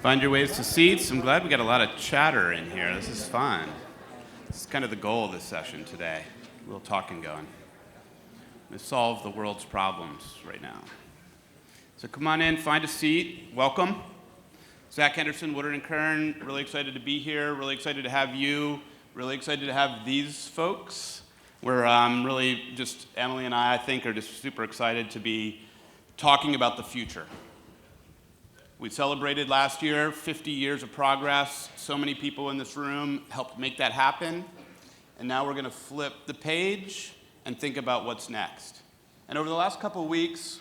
Find your ways to seats. I'm glad we got a lot of chatter in here. This is fun. This is kind of the goal of this session today. A little talking going. To solve the world's problems right now. So come on in, find a seat. Welcome. Zach Henderson, Woodard & Kern, really excited to be here. Really excited to have you. Really excited to have these folks. We're really just, Emily and I think, are just super excited to be talking about the future. We celebrated last year 50 years of progress. So many people in this room helped make that happen. And now we're going to flip the page and think about what's next. And over the last couple of weeks,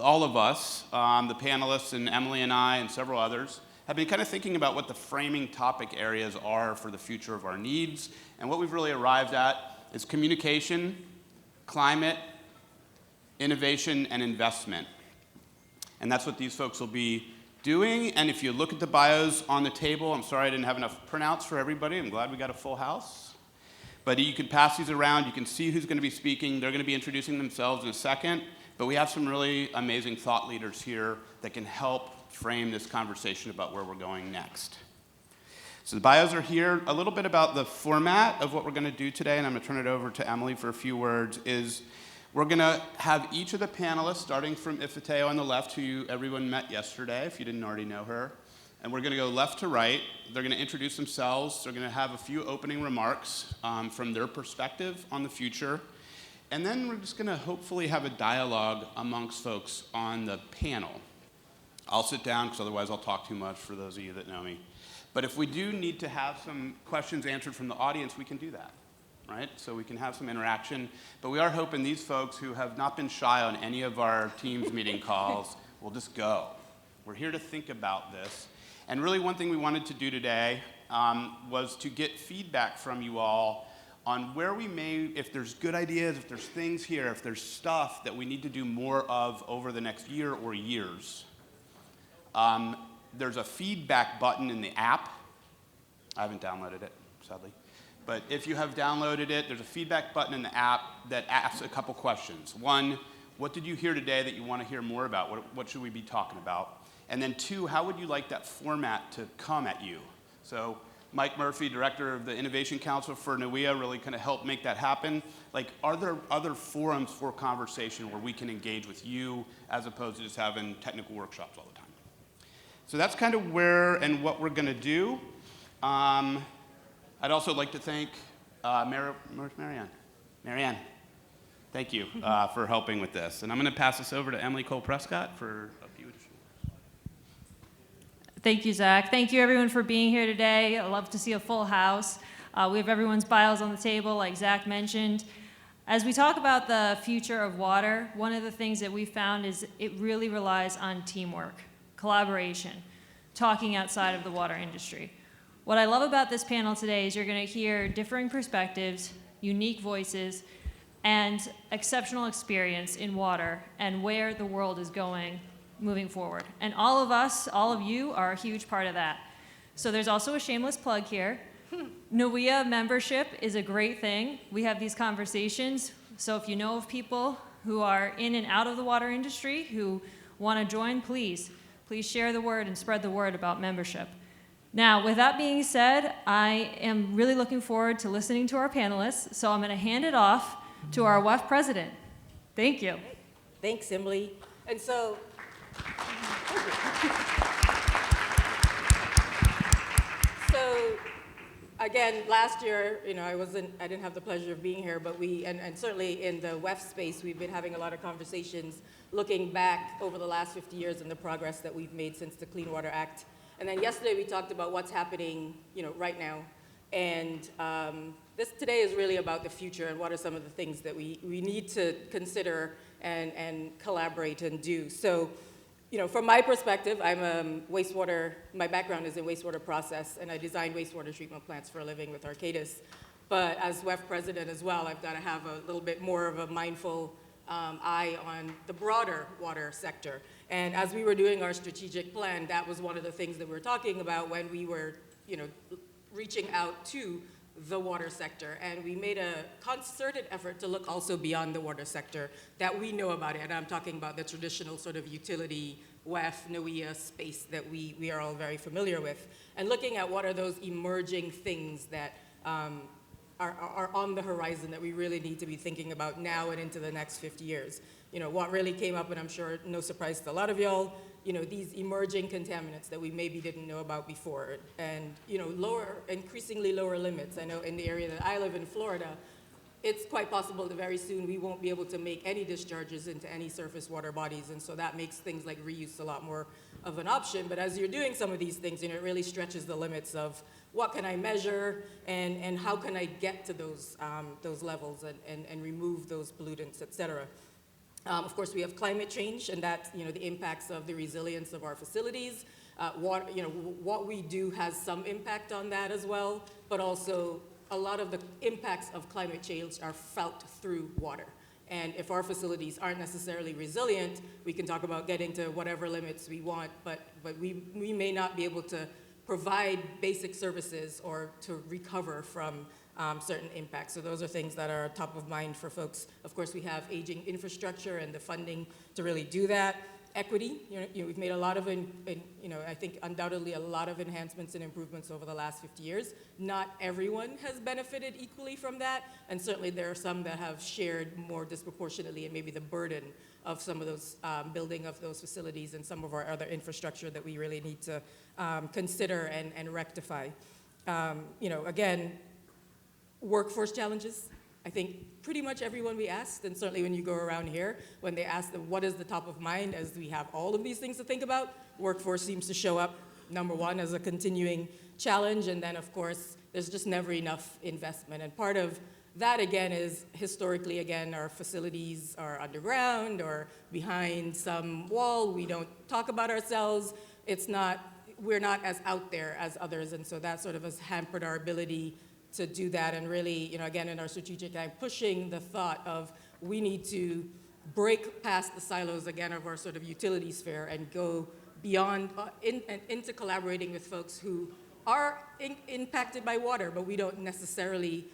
all of us, the panelists and Emily and I and several others, have been kind of thinking about what the framing topic areas are for the future of our needs. And what we've really arrived at is communication, climate, innovation, and investment. And that's what these folks will be doing. And if you look at the bios on the table, I'm sorry I didn't have enough printouts for everybody. I'm glad we got a full house. But you can pass these around. You can see who's going to be speaking. They're going to be introducing themselves in a second. But we have some really amazing thought leaders here that can help frame this conversation about where we're going next. So the bios are here. A little bit about the format of what we're going to do today, and I'm going to turn it over to Emily for a few words, is we're going to have each of the panelists, starting from Ifetayo on the left, who everyone met yesterday, if you didn't already know her. And we're going to go left to right. They're going to introduce themselves. They're going to have a few opening remarks from their perspective on the future. And then we're just going to hopefully have a dialogue amongst folks on the panel. I'll sit down, because otherwise I'll talk too much for those of you that know me. But if we do need to have some questions answered from the audience, we can do that. Right? So we can have some interaction. But we are hoping these folks who have not been shy on any of our Teams meeting calls will just go. We're here to think about this. And really one thing we wanted to do today was to get feedback from you all on where we may, if there's good ideas, if there's things here, if there's stuff that we need to do more of over the next year or years. There's a feedback button in the app. I haven't downloaded it, sadly. But if you have downloaded it, there's a feedback button in the app that asks a couple questions. One, what did you hear today that you want to hear more about? What should we be talking about? And then two, how would you like that format to come at you? So Mike Murphy, director of the Innovation Council for NEWEA, really kind of helped make that happen. Like, are there other forums for conversation where we can engage with you as opposed to just having technical workshops all the time? So that's kind of where and what we're going to do. I'd also like to thank Marianne. Marianne, thank you for helping with this. And I'm going to pass this over to Emily Cole-Prescott for a few additional words. Thank you, Zach. Thank you, everyone, for being here today. I love to see a full house. We have everyone's bios on the table, like Zach mentioned. As we talk about the future of water, one of the things that we found is it really relies on teamwork, collaboration, talking outside of the water industry. What I love about this panel today is you're going to hear differing perspectives, unique voices, and exceptional experience in water and where the world is going moving forward. And all of us, all of you, are a huge part of that. So there's also a shameless plug here. NEWEA membership is a great thing. We have these conversations. So if you know of people who are in and out of the water industry who want to join, please share the word and spread the word about membership. Now, with that being said, I am really looking forward to listening to our panelists, so I'm going to hand it off to our WEF president. Thank you. Thanks, Emily. And so, again, last year, I didn't have the pleasure of being here, but and certainly in the WEF space, we've been having a lot of conversations looking back over the last 50 years and the progress that we've made since the Clean Water Act. And then yesterday we talked about what's happening, right now. And this today is really about the future and what are some of the things that we need to consider and collaborate and do. So, from my perspective, I'm my background is in wastewater process, and I design wastewater treatment plants for a living with Arcadis. But as WEF president as well, I've got to have a little bit more of a mindful eye on the broader water sector. And as we were doing our strategic plan, that was one of the things that we were talking about when we were, reaching out to the water sector. And we made a concerted effort to look also beyond the water sector that we know about it. And I'm talking about the traditional sort of utility, WEF, NEWEA space that we are all very familiar with. And looking at what are those emerging things that are on the horizon that we really need to be thinking about now and into the next 50 years. You know, what really came up, and I'm sure no surprise to a lot of y'all, you know, these emerging contaminants that we maybe didn't know about before, and, you know, increasingly lower limits. I know in the area that I live in, Florida, it's quite possible that very soon we won't be able to make any discharges into any surface water bodies, and so that makes things like reuse a lot more of an option. But as you're doing some of these things, you know, it really stretches the limits of what can I measure and how can I get to those levels and remove those pollutants, et cetera. Of course, we have climate change, and that's, you know, the impacts of the resilience of our facilities. What we do has some impact on that as well, but also a lot of the impacts of climate change are felt through water. And if our facilities aren't necessarily resilient, we can talk about getting to whatever limits we want, but we may not be able to provide basic services or to recover from certain impacts. So those are things that are top of mind for folks. Of course, we have aging infrastructure and the funding to really do that. Equity, we've made a lot of, I think undoubtedly a lot of enhancements and improvements over the last 50 years. Not everyone has benefited equally from that, and certainly there are some that have shared more disproportionately and maybe the burden of some of those building of those facilities and some of our other infrastructure that we really need to consider and rectify. Again, workforce challenges. I think pretty much everyone we asked, and certainly when you go around here, when they ask them what is the top of mind as we have all of these things to think about, workforce seems to show up, number one, as a continuing challenge, and then of course, there's just never enough investment. And part of that, again, is historically, again, our facilities are underground or behind some wall. We don't talk about ourselves. We're not as out there as others, and so that sort of has hampered our ability to do that. And really, again, in our strategic time, pushing the thought of we need to break past the silos, again, of our sort of utility sphere and go beyond into collaborating with folks who are impacted by water, but we don't necessarily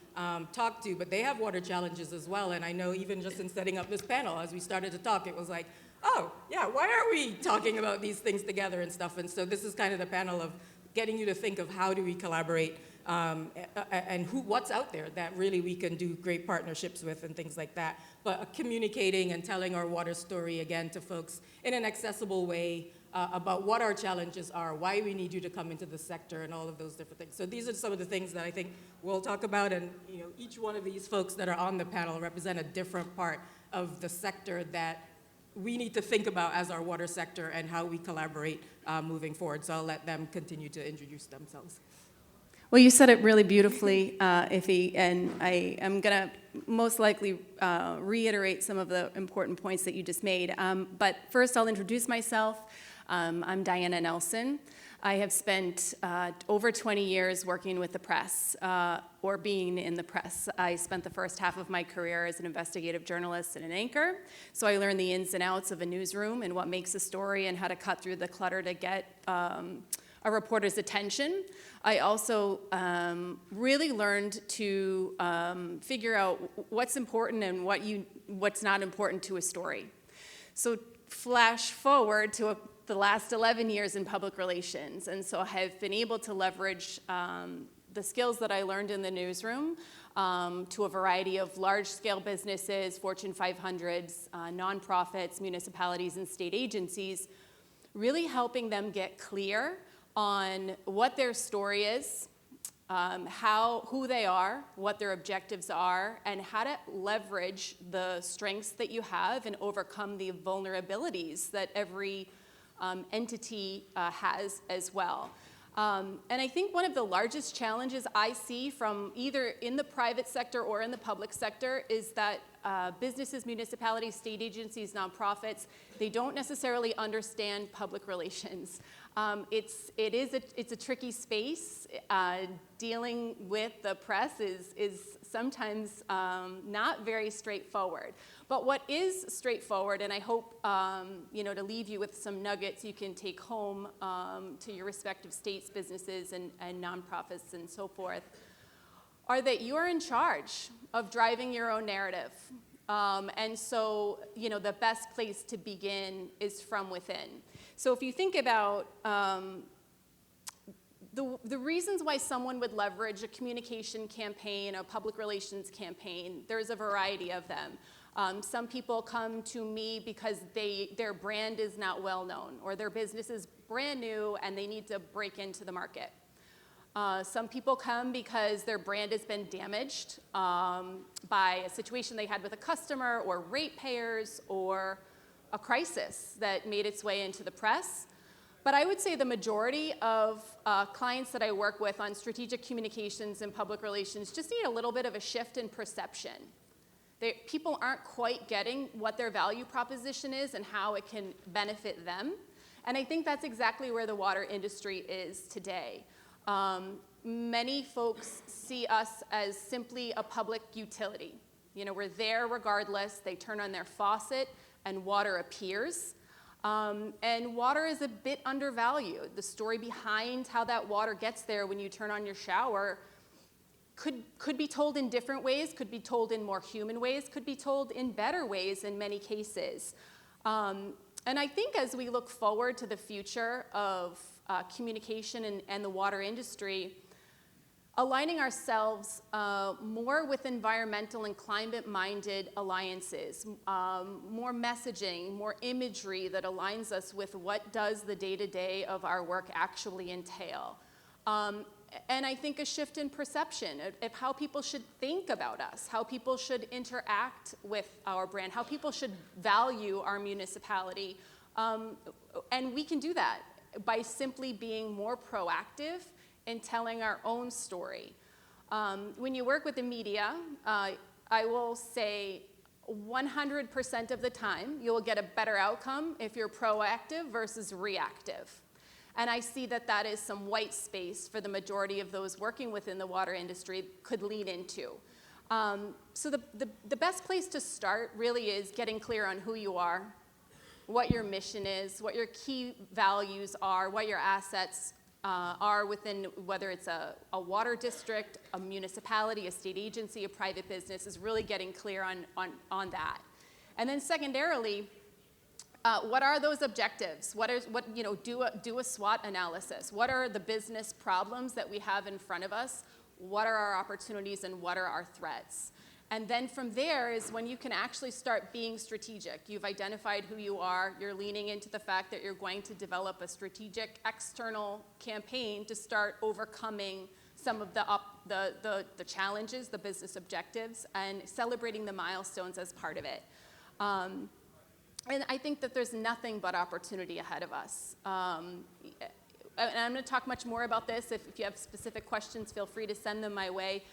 talk to, but they have water challenges as well. And I know even just in setting up this panel, as we started to talk, it was like, oh, yeah, why aren't we talking about these things together and stuff? And so this is kind of the panel of getting you to think of how do we collaborate and what's out there that really we can do great partnerships with and things like that. But communicating and telling our water story, again, to folks in an accessible way about what our challenges are, why we need you to come into the sector, and all of those different things. So these are some of the things that I think we'll talk about, and each one of these folks that are on the panel represent a different part of the sector that we need to think about as our water sector and how we collaborate moving forward. So I'll let them continue to introduce themselves. Well, you said it really beautifully, Ife, and I am going to most likely reiterate some of the important points that you just made. But first, I'll introduce myself. I'm Diana Nelson. I have spent over 20 years working with the press, or being in the press. I spent the first half of my career as an investigative journalist and an anchor, so I learned the ins and outs of a newsroom and what makes a story and how to cut through the clutter to get a reporter's attention. I also really learned to figure out what's important and what's not important to a story. So flash forward to the last 11 years in public relations, and so I have been able to leverage the skills that I learned in the newsroom to a variety of large-scale businesses, Fortune 500s, nonprofits, municipalities, and state agencies, really helping them get clear on what their story is, who they are, what their objectives are, and how to leverage the strengths that you have and overcome the vulnerabilities that every entity has as well. And I think one of the largest challenges I see from either in the private sector or in the public sector is that businesses, municipalities, state agencies, nonprofits, they don't necessarily understand public relations. It's a tricky space. Dealing with the press is sometimes not very straightforward. But what is straightforward, and I hope to leave you with some nuggets you can take home to your respective states, businesses, and nonprofits and so forth, are that you're in charge of driving your own narrative. And so, the best place to begin is from within. So if you think about the reasons why someone would leverage a communication campaign, a public relations campaign, there's a variety of them. Some people come to me because their brand is not well known, or their business is brand new and they need to break into the market. Some people come because their brand has been damaged by a situation they had with a customer, or ratepayers, or a crisis that made its way into the press. But I would say the majority of clients that I work with on strategic communications and public relations just need a little bit of a shift in perception. People aren't quite getting what their value proposition is and how it can benefit them. And I think that's exactly where the water industry is today. Many folks see us as simply a public utility. We're there regardless. They turn on their faucet and water appears. And water is a bit undervalued. The story behind how that water gets there when you turn on your shower could be told in different ways, could be told in more human ways, could be told in better ways in many cases. And I think as we look forward to the future of communication and the water industry, aligning ourselves more with environmental and climate-minded alliances, more messaging, more imagery that aligns us with what does the day-to-day of our work actually entail. And I think a shift in perception of how people should think about us, how people should interact with our brand, how people should value our municipality. And we can do that by simply being more proactive in telling our own story. When you work with the media, I will say 100% of the time you will get a better outcome if you're proactive versus reactive. And I see that is some white space for the majority of those working within the water industry could lean into. So the best place to start really is getting clear on who you are, what your mission is, what your key values are, what your assets are within, whether it's a water district, a municipality, a state agency, a private business, is really getting clear on that. And then secondarily, what are those objectives? Do a SWOT analysis. What are the business problems that we have in front of us? What are our opportunities and what are our threats? And then from there is when you can actually start being strategic. You've identified who you are. You're leaning into the fact that you're going to develop a strategic external campaign to start overcoming some of the challenges, the business objectives, and celebrating the milestones as part of it. And I think that there's nothing but opportunity ahead of us. And I'm going to talk much more about this. If you have specific questions, feel free to send them my way.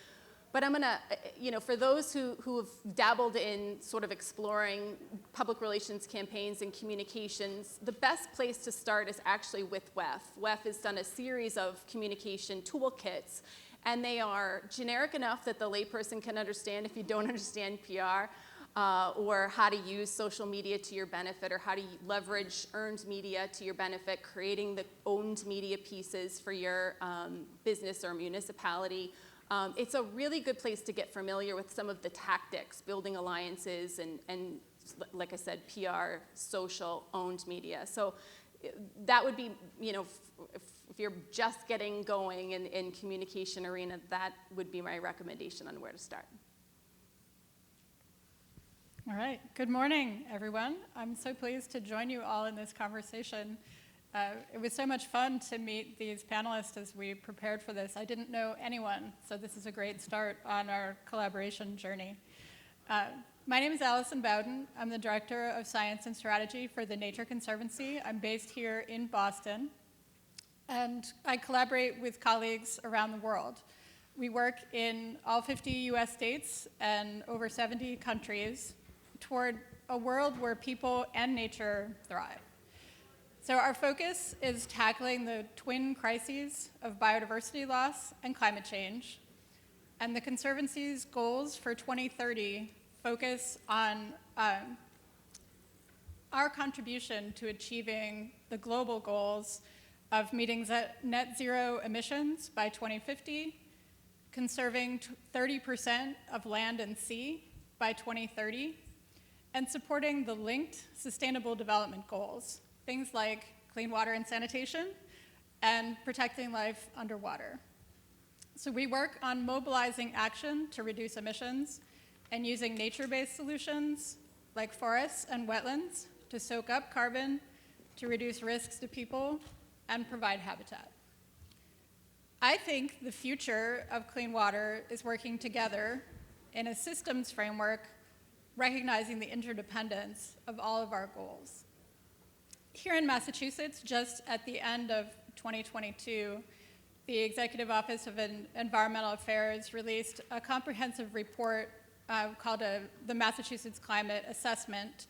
But I'm going to, for those who have dabbled in sort of exploring public relations campaigns and communications, the best place to start is actually with WEF. WEF has done a series of communication toolkits, and they are generic enough that the layperson can understand if you don't understand PR. Or how to use social media to your benefit, or how to leverage earned media to your benefit, creating the owned media pieces for your business or municipality. It's a really good place to get familiar with some of the tactics, building alliances, and like I said, PR, social, owned media. So that would be, if you're just getting going in communication arena, that would be my recommendation on where to start. All right. Good morning, everyone. I'm so pleased to join you all in this conversation. It was so much fun to meet these panelists as we prepared for this. I didn't know anyone, so this is a great start on our collaboration journey. My name is Alison Bowden. I'm the Director of Science and Strategy for the Nature Conservancy. I'm based here in Boston, and I collaborate with colleagues around the world. We work in all 50 US states and over 70 countries toward a world where people and nature thrive. So our focus is tackling the twin crises of biodiversity loss and climate change. And the Conservancy's goals for 2030 focus on our contribution to achieving the global goals of meeting net zero emissions by 2050, conserving 30% of land and sea by 2030, and supporting the linked Sustainable Development Goals, things like clean water and sanitation, and protecting life underwater. So we work on mobilizing action to reduce emissions and using nature-based solutions like forests and wetlands to soak up carbon, to reduce risks to people, and provide habitat. I think the future of clean water is working together in a systems framework, recognizing the interdependence of all of our goals. Here in Massachusetts, just at the end of 2022, the Executive Office of Environmental Affairs released a comprehensive report called the Massachusetts Climate Assessment.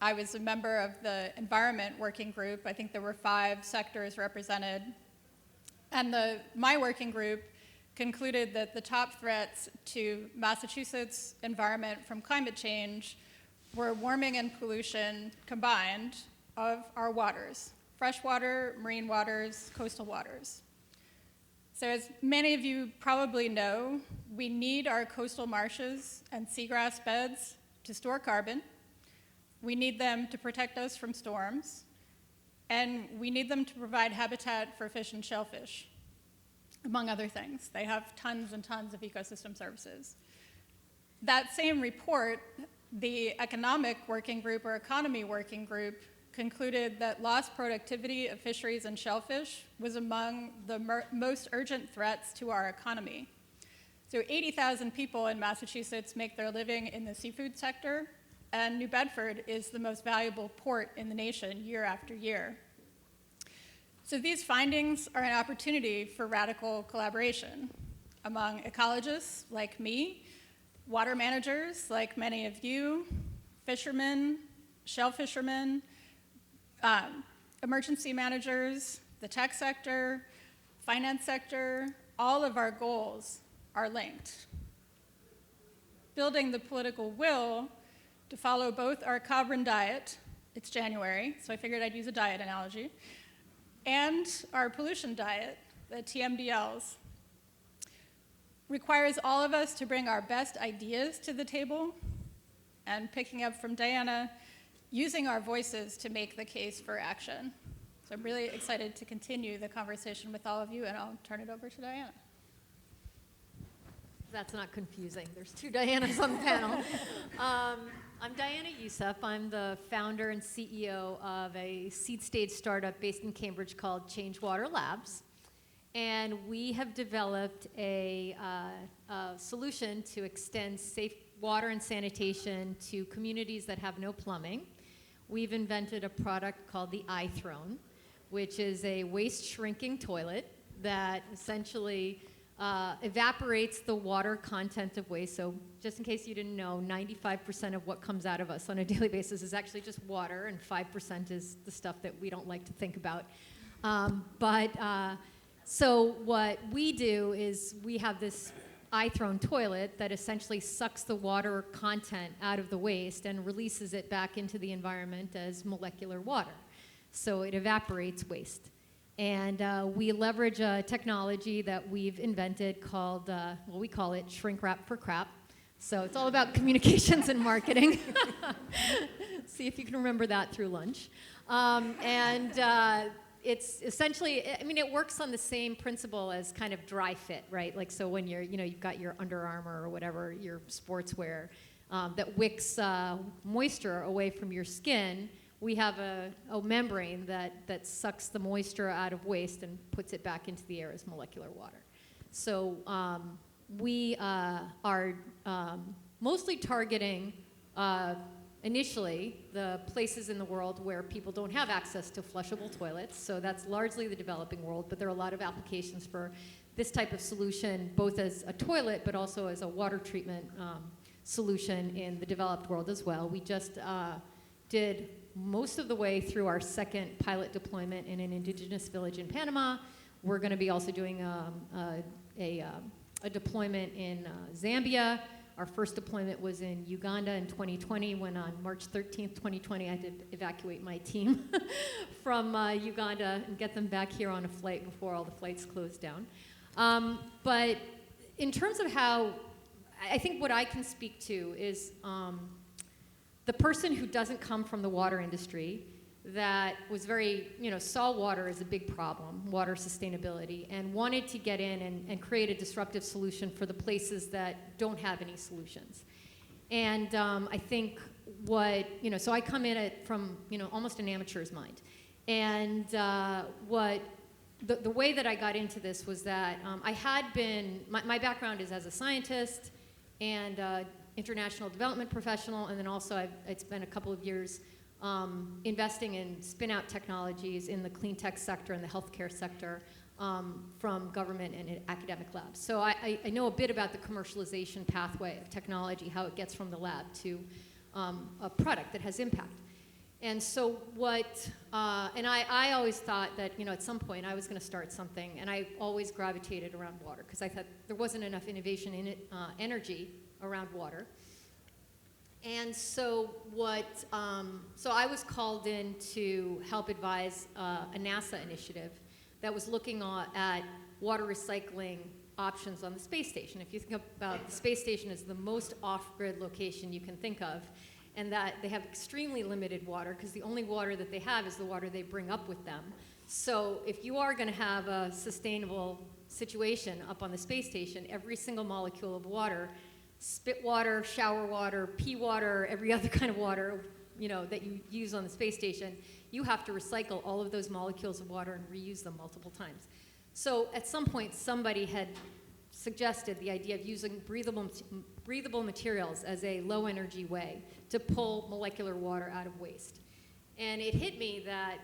I was a member of the Environment Working Group. I think there were 5 sectors represented. And my working group concluded that the top threats to Massachusetts' environment from climate change were warming and pollution combined of our waters: freshwater, marine waters, coastal waters. So as many of you probably know, we need our coastal marshes and seagrass beds to store carbon. We need them to protect us from storms. And we need them to provide habitat for fish and shellfish, among other things. They have tons and tons of ecosystem services. That same report, the Economic Working Group or Economy Working Group concluded that lost productivity of fisheries and shellfish was among the most urgent threats to our economy. So 80,000 people in Massachusetts make their living in the seafood sector, and New Bedford is the most valuable port in the nation year after year. So these findings are an opportunity for radical collaboration among ecologists like me, water managers like many of you, fishermen, shell fishermen, emergency managers, the tech sector, finance sector. All of our goals are linked. Building the political will to follow both our carbon diet, it's January, so I figured I'd use a diet analogy, and our pollution diet, the TMDLs, requires all of us to bring our best ideas to the table, and picking up from Diana, using our voices to make the case for action. So I'm really excited to continue the conversation with all of you, and I'll turn it over to Diana. That's not confusing. There's 2 Dianas on the panel. I'm Diana Youssef. I'm the founder and CEO of a seed stage startup based in Cambridge called Change Water Labs. And we have developed a solution to extend safe water and sanitation to communities that have no plumbing. We've invented a product called the iThrone, which is a waste shrinking toilet that essentially evaporates the water content of waste. So just in case you didn't know, 95% of what comes out of us on a daily basis is actually just water, and 5% is the stuff that we don't like to think about. So what we do is we have this iThrone toilet that essentially sucks the water content out of the waste and releases it back into the environment as molecular water. So it evaporates waste. And we leverage a technology that we've invented called, we call it shrink wrap for crap. So it's all about communications and marketing. See if you can remember that through lunch. It's essentially, it works on the same principle as kind of dry fit, right? Like, so when you've got your Under Armour or whatever, your sportswear that wicks moisture away from your skin, we have a membrane that sucks the moisture out of waste and puts it back into the air as molecular water. So we are mostly targeting initially the places in the world where people don't have access to flushable toilets. So that's largely the developing world, but there are a lot of applications for this type of solution, both as a toilet, but also as a water treatment solution in the developed world as well. We just did most of the way through our second pilot deployment in an indigenous village in Panama. We're going to be also doing a deployment in Zambia. Our first deployment was in Uganda in 2020, when on March 13th, 2020, I did evacuate my team from Uganda and get them back here on a flight before all the flights closed down. But in terms of how, I think what I can speak to is the person who doesn't come from the water industry, that was very, saw water as a big problem, water sustainability, and wanted to get in and create a disruptive solution for the places that don't have any solutions. And I think so I come in from, almost an amateur's mind. And the way that I got into this was that I had been, my background is as a scientist and international development professional, and then also I'd spent a couple of years investing in spin-out technologies in the clean tech sector and the healthcare sector from government and academic labs. So I know a bit about the commercialization pathway of technology, how it gets from the lab to a product that has impact. And so and I always thought that, at some point I was going to start something, and I always gravitated around water because I thought there wasn't enough innovation in it, energy around water. And so so I was called in to help advise a NASA initiative that was looking at water recycling options on the space station. If you think about the space station as the most off-grid location you can think of, and that they have extremely limited water because the only water that they have is the water they bring up with them. So if you are going to have a sustainable situation up on the space station, every single molecule of water, spit water, shower water, pee water, every other kind of water, that you use on the space station, you have to recycle all of those molecules of water and reuse them multiple times. So at some point, somebody had suggested the idea of using breathable materials as a low energy way to pull molecular water out of waste. And it hit me that,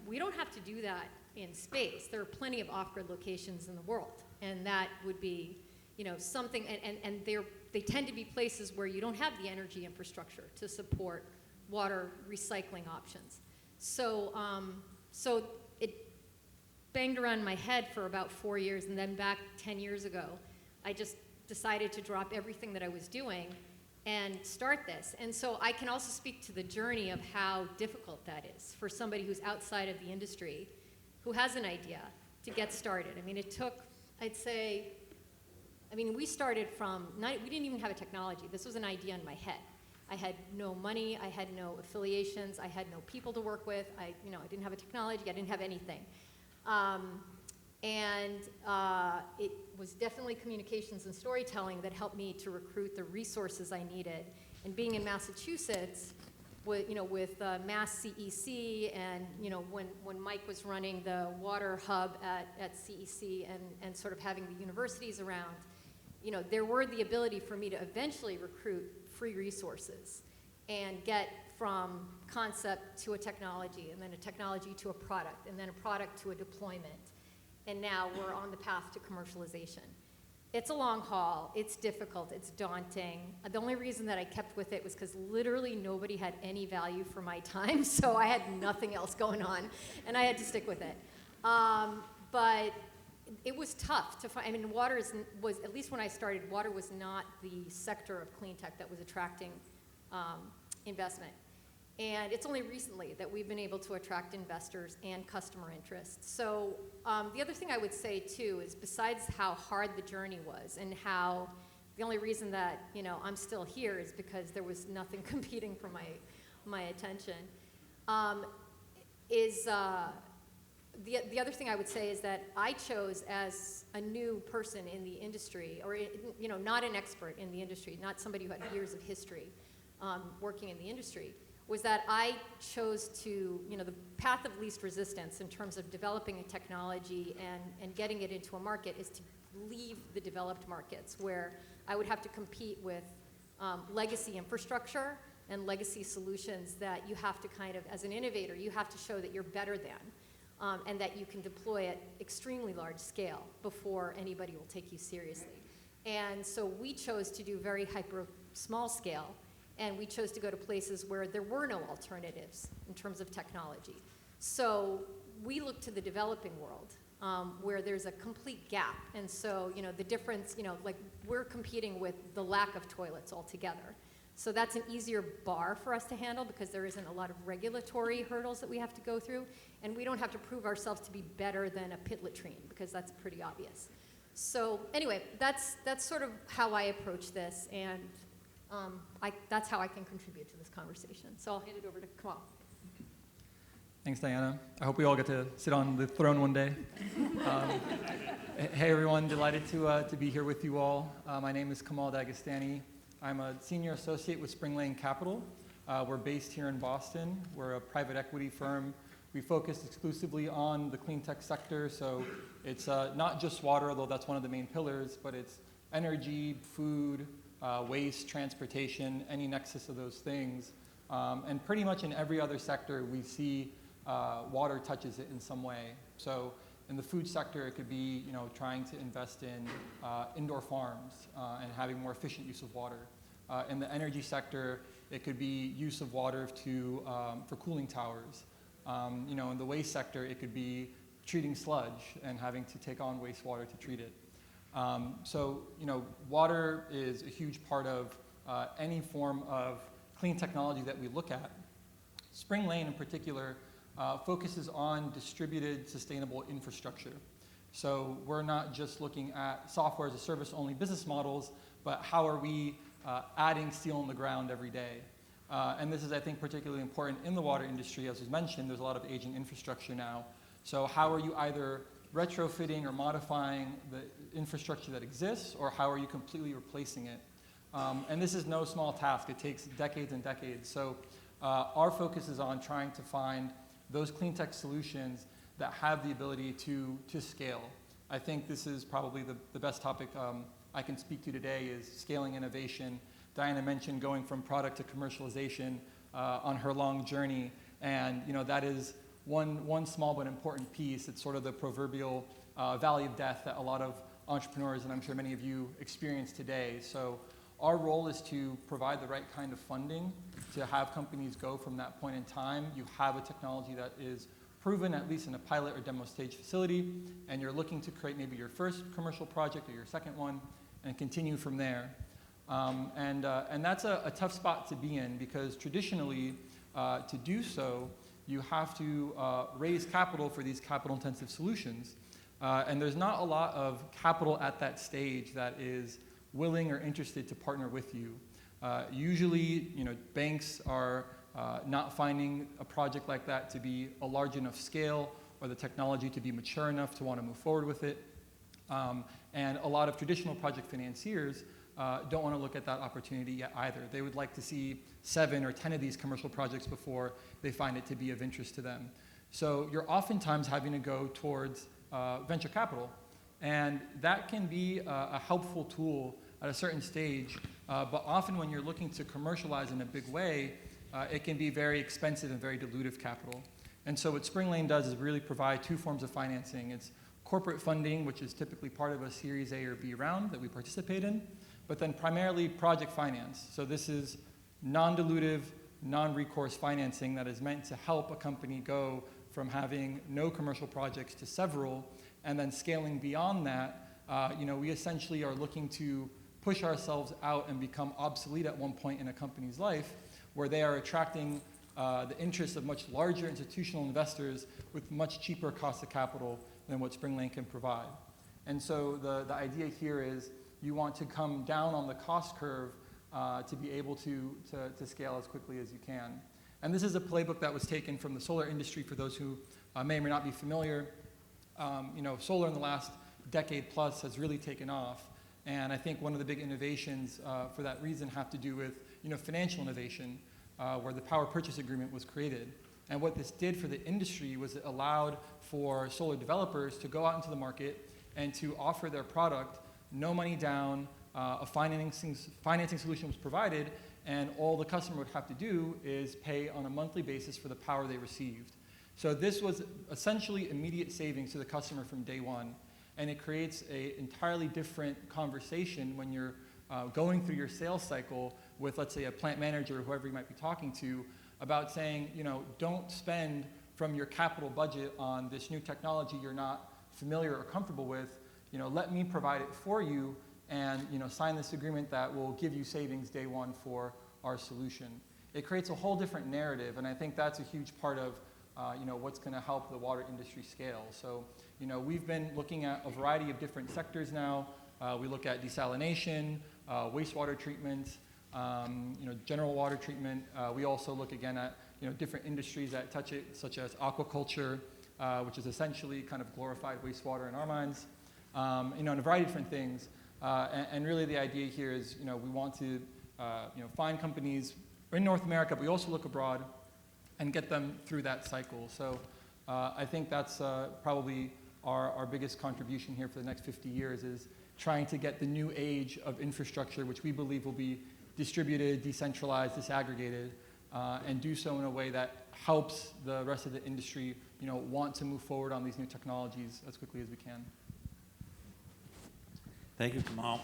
we don't have to do that in space. There are plenty of off-grid locations in the world, and that would be, something, and they tend to be places where you don't have the energy infrastructure to support water recycling options. So, so it banged around in my head for about 4 years, and then back 10 years ago, I just decided to drop everything that I was doing and start this. And so I can also speak to the journey of how difficult that is for somebody who's outside of the industry, who has an idea to get started. I mean, it took, I'd say, we started from, we didn't even have a technology. This was an idea in my head. I had no money, I had no affiliations, I had no people to work with, I didn't have a technology, I didn't have anything. It was definitely communications and storytelling that helped me to recruit the resources I needed. And being in Massachusetts, with Mass CEC, and when Mike was running the water hub at CEC, and sort of having the universities around, there were the ability for me to eventually recruit free resources and get from concept to a technology, and then a technology to a product, and then a product to a deployment. And now we're on the path to commercialization. It's a long haul, it's difficult, it's daunting. The only reason that I kept with it was because literally nobody had any value for my time, so I had nothing else going on, and I had to stick with it. But it was tough to find. Water was, at least when I started, water was not the sector of clean tech that was attracting investment. And it's only recently that we've been able to attract investors and customer interest. So the other thing I would say too is, besides how hard the journey was, and how the only reason that I'm still here is because there was nothing competing for my attention, the other thing I would say is that I chose, as a new person in the industry, or not an expert in the industry, not somebody who had years of history working in the industry, was that I chose to, the path of least resistance in terms of developing a technology and getting it into a market, is to leave the developed markets, where I would have to compete with legacy infrastructure and legacy solutions that you have to kind of, as an innovator, you have to show that you're better than, and that you can deploy at extremely large scale before anybody will take you seriously. And so we chose to do very small scale, and we chose to go to places where there were no alternatives in terms of technology. So we look to the developing world, where there's a complete gap. And so, the difference, like we're competing with the lack of toilets altogether. So that's an easier bar for us to handle, because there isn't a lot of regulatory hurdles that we have to go through. And we don't have to prove ourselves to be better than a pit latrine, because that's pretty obvious. So anyway, that's sort of how I approach this, and that's how I can contribute to this conversation. So I'll hand it over to Kamal. Thanks, Diana. I hope we all get to sit on the throne one day. Hey, everyone. Delighted to be here with you all. My name is Kamal Daghistani. I'm a senior associate with Spring Lane Capital. We're based here in Boston. We're a private equity firm. We focus exclusively on the clean tech sector, so it's not just water, although that's one of the main pillars, but it's energy, food, waste, transportation, any nexus of those things. And pretty much in every other sector, we see water touches it in some way. So in the food sector, it could be trying to invest in indoor farms and having more efficient use of water. In the energy sector, it could be use of water for cooling towers. In the waste sector, it could be treating sludge and having to take on wastewater to treat it. So water is a huge part of any form of clean technology that we look at. Spring Lane in particular focuses on distributed sustainable infrastructure. So we're not just looking at software as a service only business models, but how are we adding steel in the ground every day. And this is, I think, particularly important in the water industry. As was mentioned, there's a lot of aging infrastructure now. So how are you either retrofitting or modifying the infrastructure that exists, or how are you completely replacing it? And this is no small task. It takes decades and decades. So our focus is on trying to find those clean tech solutions that have the ability to scale. I think this is probably the best topic I can speak to today is scaling innovation. Diana mentioned going from product to commercialization on her long journey, and that is one small but important piece. It's sort of the proverbial valley of death that a lot of entrepreneurs, and I'm sure many of you, experience today. So our role is to provide the right kind of funding to have companies go from that point in time. You have a technology that is proven, at least in a pilot or demo stage facility, and you're looking to create maybe your first commercial project or your second one and continue from there. And that's a tough spot to be in, because traditionally, to do so, you have to raise capital for these capital-intensive solutions. And there's not a lot of capital at that stage that is willing or interested to partner with you. Usually, banks are not finding a project like that to be a large enough scale or the technology to be mature enough to want to move forward with it. And a lot of traditional project financiers don't want to look at that opportunity yet either. They would like to see 7 or 10 of these commercial projects before they find it to be of interest to them. So you're oftentimes having to go towards venture capital. And that can be a helpful tool at a certain stage, but often when you're looking to commercialize in a big way, it can be very expensive and very dilutive capital. And so what Spring Lane does is really provide 2 forms of financing. It's corporate funding, which is typically part of a Series A or B round that we participate in, but then primarily project finance. So this is non-dilutive, non-recourse financing that is meant to help a company go from having no commercial projects to several, and then scaling beyond that. We essentially are looking to push ourselves out and become obsolete at one point in a company's life, where they are attracting the interest of much larger institutional investors with much cheaper cost of capital than what Spring Lane can provide. And so the idea here is you want to come down on the cost curve to be able to scale as quickly as you can. And this is a playbook that was taken from the solar industry for those who may or may not be familiar. Solar in the last decade plus has really taken off. And I think one of the big innovations for that reason have to do with financial innovation, where the power purchase agreement was created. And what this did for the industry was it allowed for solar developers to go out into the market and to offer their product, no money down, a financing solution was provided, and all the customer would have to do is pay on a monthly basis for the power they received. So this was essentially immediate savings to the customer from day one. And it creates an entirely different conversation when you're going through your sales cycle with, let's say, a plant manager or whoever you might be talking to, about saying, don't spend from your capital budget on this new technology you're not familiar or comfortable with. Let me provide it for you, and sign this agreement that will give you savings day one for our solution. It creates a whole different narrative, and I think that's a huge part of what's going to help the water industry scale. So, we've been looking at a variety of different sectors now. We look at desalination, wastewater treatment, general water treatment. We also look again at different industries that touch it, such as aquaculture, which is essentially kind of glorified wastewater in our minds, and a variety of different things. And really the idea here is, we want to find companies in North America, but we also look abroad and get them through that cycle. So I think that's probably our biggest contribution here for the next 50 years is trying to get the new age of infrastructure, which we believe will be distributed, decentralized, disaggregated, and do so in a way that helps the rest of the industry, want to move forward on these new technologies as quickly as we can. Thank you, Kamal.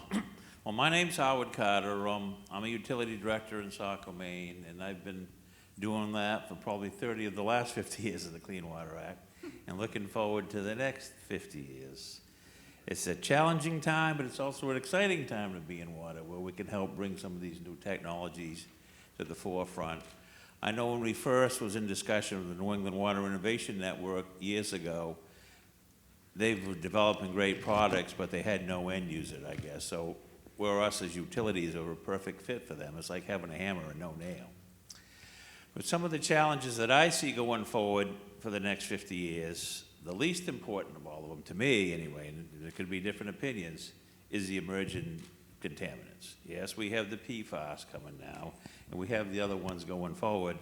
Well, my name's Howard Carter. I'm a utility director in Saco, Maine, and I've been doing that for probably 30 of the last 50 years of the Clean Water Act, and looking forward to the next 50 years. It's a challenging time, but it's also an exciting time to be in water, where we can help bring some of these new technologies to the forefront. I know when we first was in discussion with the New England Water Innovation Network years ago, they were developing great products, but they had no end user, I guess. So where us as utilities are a perfect fit for them. It's like having a hammer and no nail. But some of the challenges that I see going forward for the next 50 years, the least important of all of them, to me anyway, and there could be different opinions, is the emerging contaminants. Yes, we have the PFAS coming now, and we have the other ones going forward.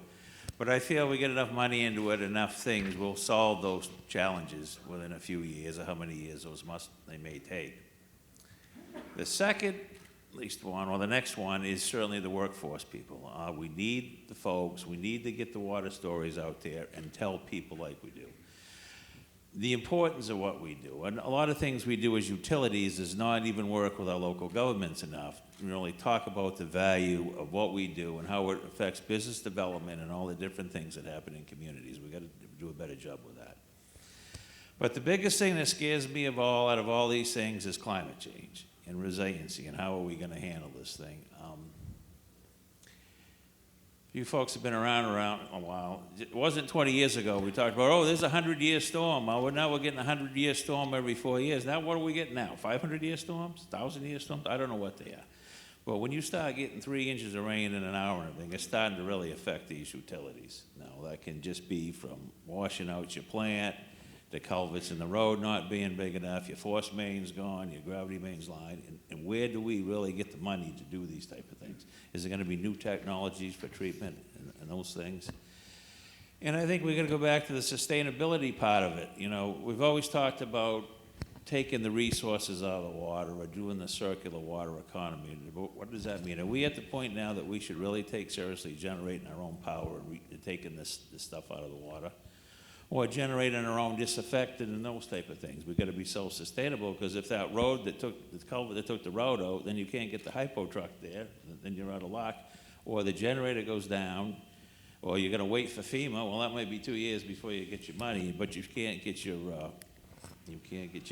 But I feel we get enough money into it, enough things, we'll solve those challenges within a few years, or how many years they may take. The second least one, or the next one, is certainly the workforce people. We need the folks, we need to get the water stories out there and tell people like we do. The importance of what we do, and a lot of things we do as utilities is not even work with our local governments enough. We really talk about the value of what we do and how it affects business development and all the different things that happen in communities. We've got to do a better job with that. But the biggest thing that scares me of all, out of all these things, is climate change and resiliency, and how are we going to handle this thing. You folks have been around a while. It wasn't 20 years ago we talked about, there's a 100-year storm. Well, now we're getting a 100-year storm every 4 years. Now what do we get now? 500-year storms? 1,000-year storms? I don't know what they are. But when you start getting 3 inches of rain in an hour and everything, it's starting to really affect these utilities. Now, that can just be from washing out your plant, the culverts in the road not being big enough, your force main's gone, your gravity main's line, and where do we really get the money to do these type of things? Is there going to be new technologies for treatment and those things? And I think we're going to go back to the sustainability part of it. We've always talked about taking the resources out of the water or doing the circular water economy. But what does that mean? Are we at the point now that we should really take seriously generating our own power and taking this stuff out of the water? Or generating our own disinfectant and those type of things? We've got to be self-sustainable, because if that road that took the culvert that took the road out, then you can't get the hypo truck there, then you're out of luck. Or the generator goes down, or you're going to wait for FEMA. Well, that might be 2 years before you get your money, but you can't get your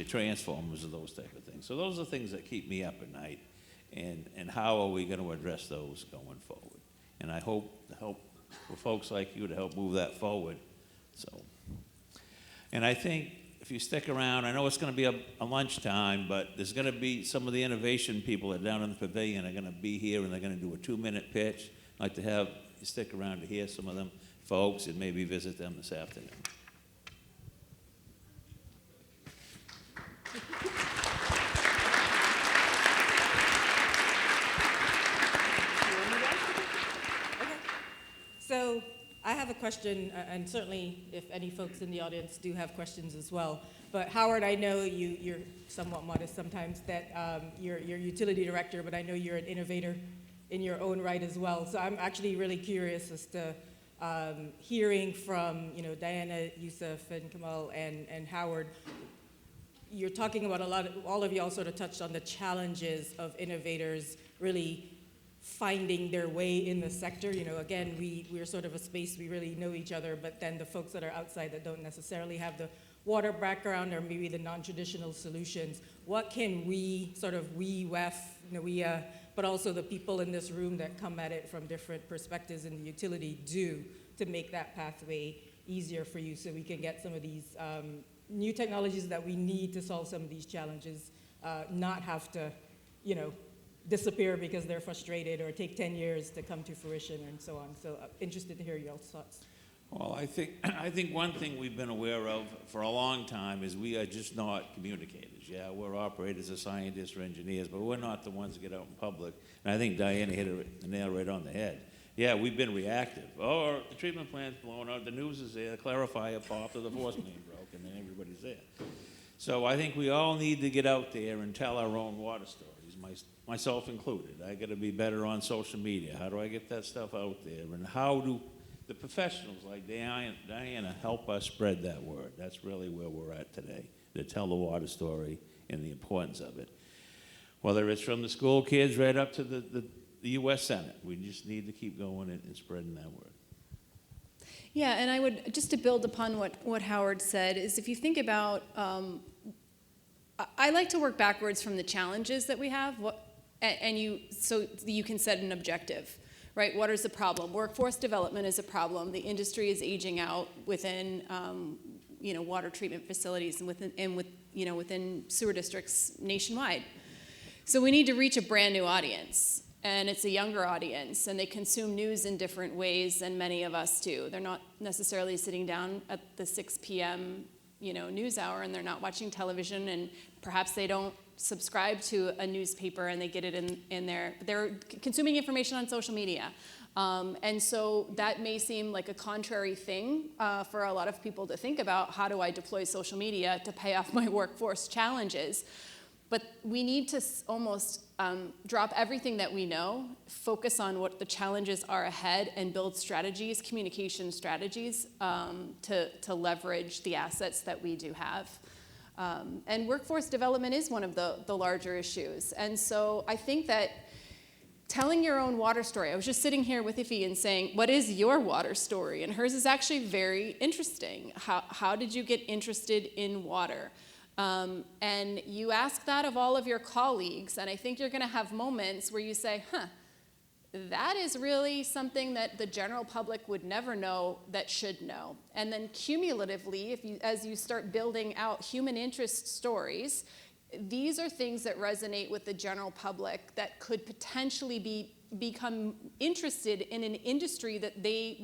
transformers or those type of things. So those are things that keep me up at night, and how are we going to address those going forward? And I hope to help for folks like you to help move that forward. And I think if you stick around, I know it's going to be a lunchtime, but there's going to be some of the innovation people that are down in the pavilion are going to be here, and they're going to do a 2-minute pitch. I'd like to have you stick around to hear some of them folks and maybe visit them this afternoon. So I have a question, and certainly if any folks in the audience do have questions as well. But Howard, I know you're somewhat modest sometimes, that you're utility director, but I know you're an innovator in your own right as well. So I'm actually really curious as to hearing from Diana, Youssef, and Kamal, and Howard. You're talking about all of y'all sort of touched on the challenges of innovators really finding their way in the sector. Again, we're sort of a space, we really know each other, but then the folks that are outside that don't necessarily have the water background or maybe the non-traditional solutions, what can we, WEF, NEWEA, but also the people in this room that come at it from different perspectives in the utility do to make that pathway easier for you so we can get some of these new technologies that we need to solve some of these challenges, not have to, disappear because they're frustrated or take 10 years to come to fruition and so on. So interested to hear your thoughts. Well, I think one thing we've been aware of for a long time is we are just not communicators. Yeah, we're operators or scientists or engineers, but we're not the ones that get out in public. And I think Diana hit the nail right on the head. Yeah, we've been reactive. Oh, the treatment plant's blown out, the news is there, the clarifier popped, or the force main broke, and then everybody's there. So I think we all need to get out there and tell our own water stories, myself included. I got to be better on social media. How do I get that stuff out there? And how do the professionals like Diana help us spread that word? That's really where we're at today, to tell the water story and the importance of it. Whether it's from the school kids right up to the U.S. Senate, we just need to keep going and spreading that word. Yeah, and I would, just to build upon what Howard said, is if you think about, I like to work backwards from the challenges that we have, so you can set an objective, right? What is the problem? Workforce development is a problem. The industry is aging out within, water treatment facilities and within sewer districts nationwide. So we need to reach a brand new audience. And it's a younger audience, and they consume news in different ways than many of us do. They're not necessarily sitting down at the 6 p.m. News hour, and they're not watching television, and perhaps they don't subscribe to a newspaper and they get it in there. They're consuming information on social media. And so that may seem like a contrary thing for a lot of people to think about. How do I deploy social media to pay off my workforce challenges? But we need to almost drop everything that we know, focus on what the challenges are ahead, and build strategies, communication strategies, to leverage the assets that we do have. And workforce development is one of the larger issues. And so I think that telling your own water story, I was just sitting here with Ife and saying, what is your water story? And hers is actually very interesting. How did you get interested in water? And you ask that of all of your colleagues, and I think you're going to have moments where you say, that is really something that the general public would never know that should know. And then cumulatively, as you start building out human interest stories, these are things that resonate with the general public that could potentially become interested in an industry that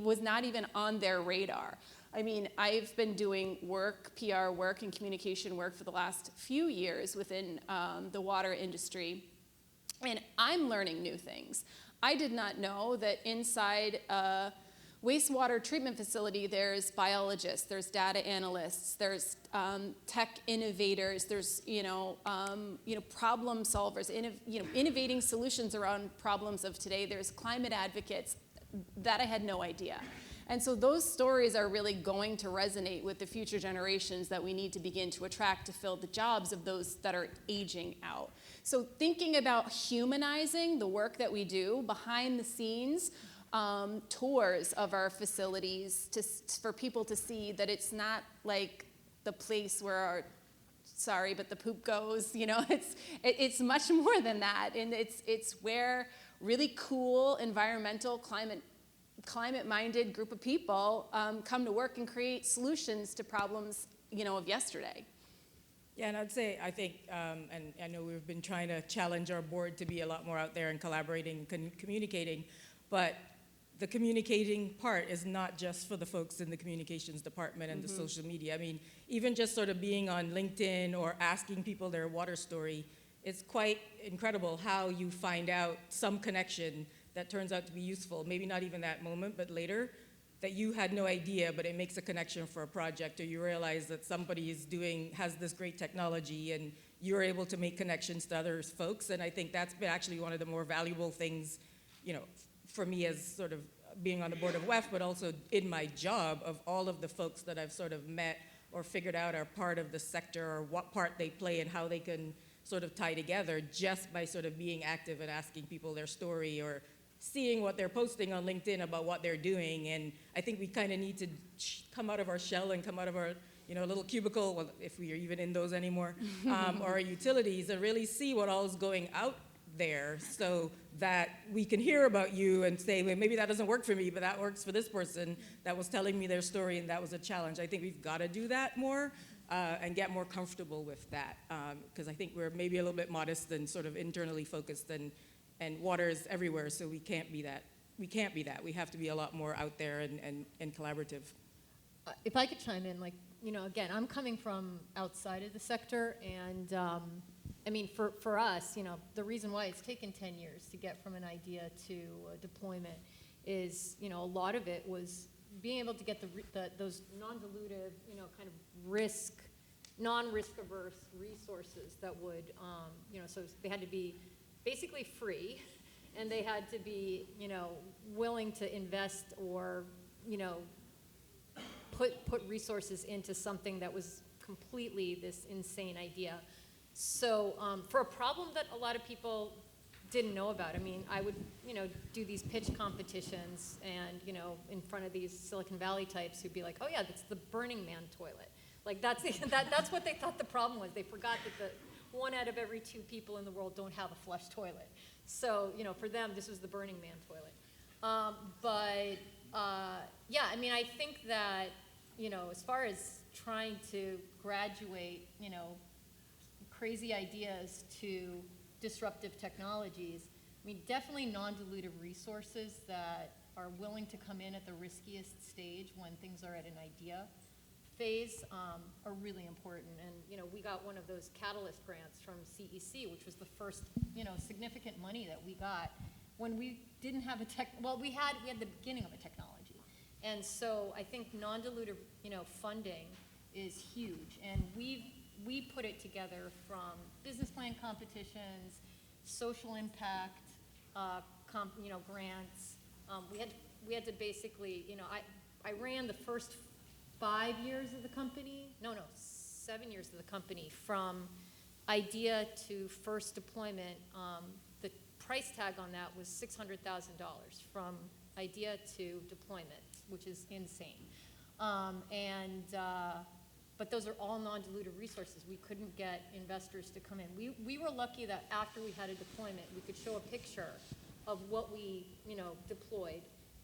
was not even on their radar. I mean, I've been doing PR work and communication work for the last few years within the water industry, and I'm learning new things. I did not know that inside a wastewater treatment facility, there's biologists, there's data analysts, there's tech innovators, there's problem solvers, innovating solutions around problems of today. There's climate advocates. That I had no idea. And so those stories are really going to resonate with the future generations that we need to begin to attract to fill the jobs of those that are aging out. So thinking about humanizing the work that we do behind the scenes, tours of our facilities for people to see that it's not like the place where the poop goes. It's much more than that, and it's where really cool environmental climate-minded group of people come to work and create solutions to problems, of yesterday. Yeah, and I'd say, I think, and I know we've been trying to challenge our board to be a lot more out there and collaborating and communicating, but the communicating part is not just for the folks in the communications department and the social media. I mean, even just sort of being on LinkedIn or asking people their water story, it's quite incredible how you find out some connection that turns out to be useful, maybe not even that moment, but later, that you had no idea, but it makes a connection for a project, or you realize that somebody has this great technology, and you're able to make connections to other folks. And I think that's been actually one of the more valuable things, for me as sort of being on the board of WEF, but also in my job, of all of the folks that I've sort of met or figured out are part of the sector, or what part they play and how they can sort of tie together, just by sort of being active and asking people their story, or seeing what they're posting on LinkedIn about what they're doing. And I think we kind of need to come out of our shell and come out of our little cubicle, well, if we are even in those anymore, or our utilities, and really see what all is going out there so that we can hear about you and say, well, maybe that doesn't work for me, but that works for this person that was telling me their story and that was a challenge. I think we've got to do that more and get more comfortable with that, because I think we're maybe a little bit modest and sort of internally focused, and water is everywhere, so we can't be that. We can't be that. We have to be a lot more out there and collaborative. If I could chime in, like, again, I'm coming from outside of the sector, and I mean, for us, the reason why it's taken 10 years to get from an idea to deployment is, a lot of it was being able to get those non-dilutive, kind of non-risk averse resources that would, so they had to be basically free, and they had to be, willing to invest or, put resources into something that was completely this insane idea. So for a problem that a lot of people didn't know about, I mean, I would, do these pitch competitions and, in front of these Silicon Valley types who'd be like, oh yeah, that's the Burning Man toilet. Like that's what they thought the problem was. They forgot that the 1 out of every 2 people in the world don't have a flush toilet. So, for them, this was the Burning Man toilet. Yeah, I mean, I think that, as far as trying to graduate, crazy ideas to disruptive technologies, I mean, definitely non-dilutive resources that are willing to come in at the riskiest stage when things are at an idea phase are really important. And, we got one of those catalyst grants from CEC, which was the first, significant money that we got when we didn't have we had the beginning of a technology. And so I think non-dilutive, funding is huge. And we put it together from business plan competitions, social impact, grants. We had to basically, I ran the first 5 years of the company, 7 years of the company, from idea to first deployment. The price tag on that was $600,000 from idea to deployment, which is insane. But those are all non-dilutive resources. We couldn't get investors to come in. We were lucky that after we had a deployment, we could show a picture of what we, deployed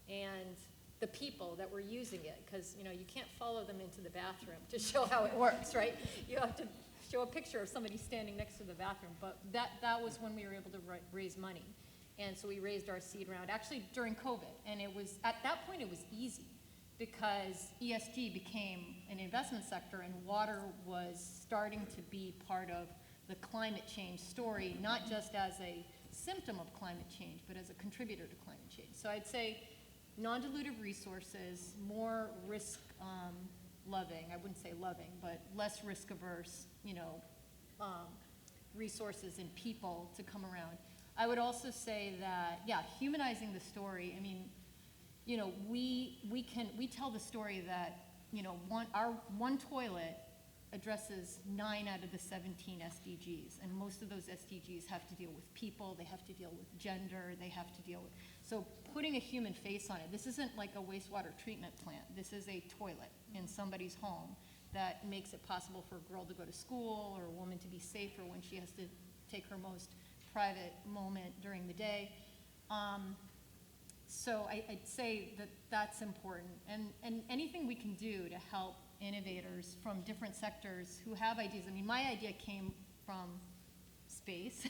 and the people that were using it, because, you can't follow them into the bathroom to show how it works, right? You have to show a picture of somebody standing next to the bathroom. But that was when we were able to raise money. And so we raised our seed round, actually during COVID. And it was, at that point, it was easy, because ESG became an investment sector, and water was starting to be part of the climate change story, not just as a symptom of climate change, but as a contributor to climate change. So I'd say non-dilutive resources, more risk loving, I wouldn't say loving, but less risk averse, resources and people to come around. I would also say that, yeah, humanizing the story. I mean, we tell the story that, our one toilet addresses 9 out of the 17 SDGs, and most of those SDGs have to deal with people, they have to deal with gender, they have to deal with, so putting a human face on it. This isn't like a wastewater treatment plant. This is a toilet in somebody's home that makes it possible for a girl to go to school or a woman to be safer when she has to take her most private moment during the day. So I'd say that that's important. And anything we can do to help innovators from different sectors who have ideas. I mean, my idea came from space.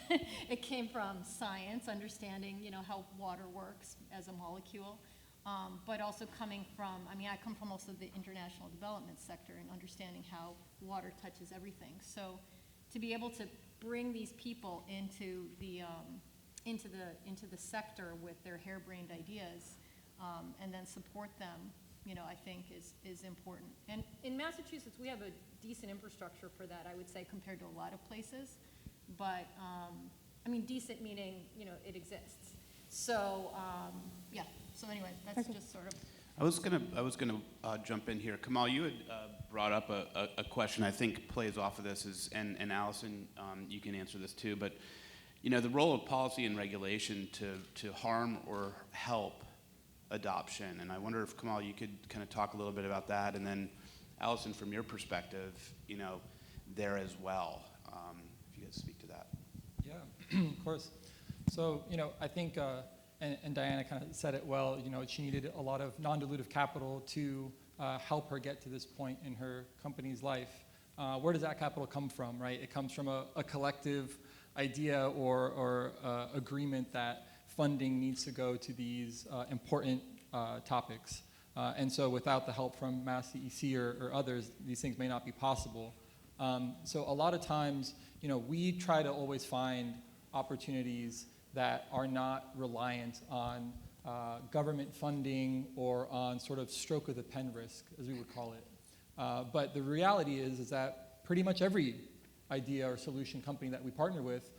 It came from science, understanding, how water works as a molecule. But also coming from, I come from also the international development sector and understanding how water touches everything. So to be able to bring these people into the sector with their harebrained ideas, and then support them, I think is important. And in Massachusetts, we have a decent infrastructure for that, I would say, compared to a lot of places. But decent meaning, it exists. So yeah. So anyway, that's just sort of. I was gonna jump in here. Kamal, you had brought up a question I think plays off of this, and Alison, you can answer this too. But the role of policy and regulation to harm or help adoption, and I wonder if Kamal, you could kind of talk a little bit about that, and then Alison, from your perspective, there as well, if you guys speak to that. Yeah, of course. So, I think, and Diana kind of said it well, she needed a lot of non-dilutive capital to help her get to this point in her company's life. Where does that capital come from, right? It comes from a collective idea or agreement that funding needs to go to these important topics. And so without the help from Mass CEC or others, these things may not be possible. So a lot of times, we try to always find opportunities that are not reliant on government funding or on sort of stroke of the pen risk, as we would call it. But the reality is that pretty much every idea or solution company that we partner with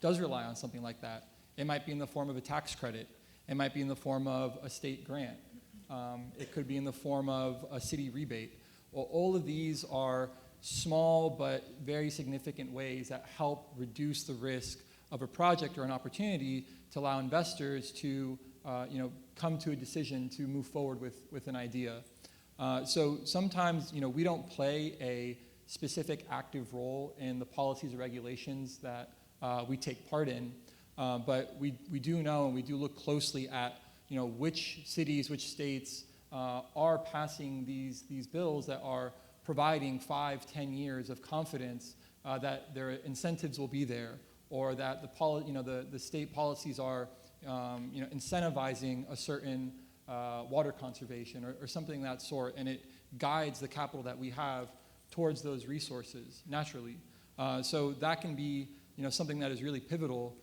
does rely on something like that. It might be in the form of a tax credit. It might be in the form of a state grant. It could be in the form of a city rebate. Well, all of these are small but very significant ways that help reduce the risk of a project or an opportunity to allow investors to come to a decision to move forward with an idea. So sometimes we don't play a specific active role in the policies or regulations that we take part in, but we do know and we do look closely at which cities, which states are passing these bills that are providing 5-10 years of confidence that their incentives will be there, or that the state policies are incentivizing a certain water conservation or something of that sort, and it guides the capital that we have towards those resources naturally. So that can be something that is really pivotal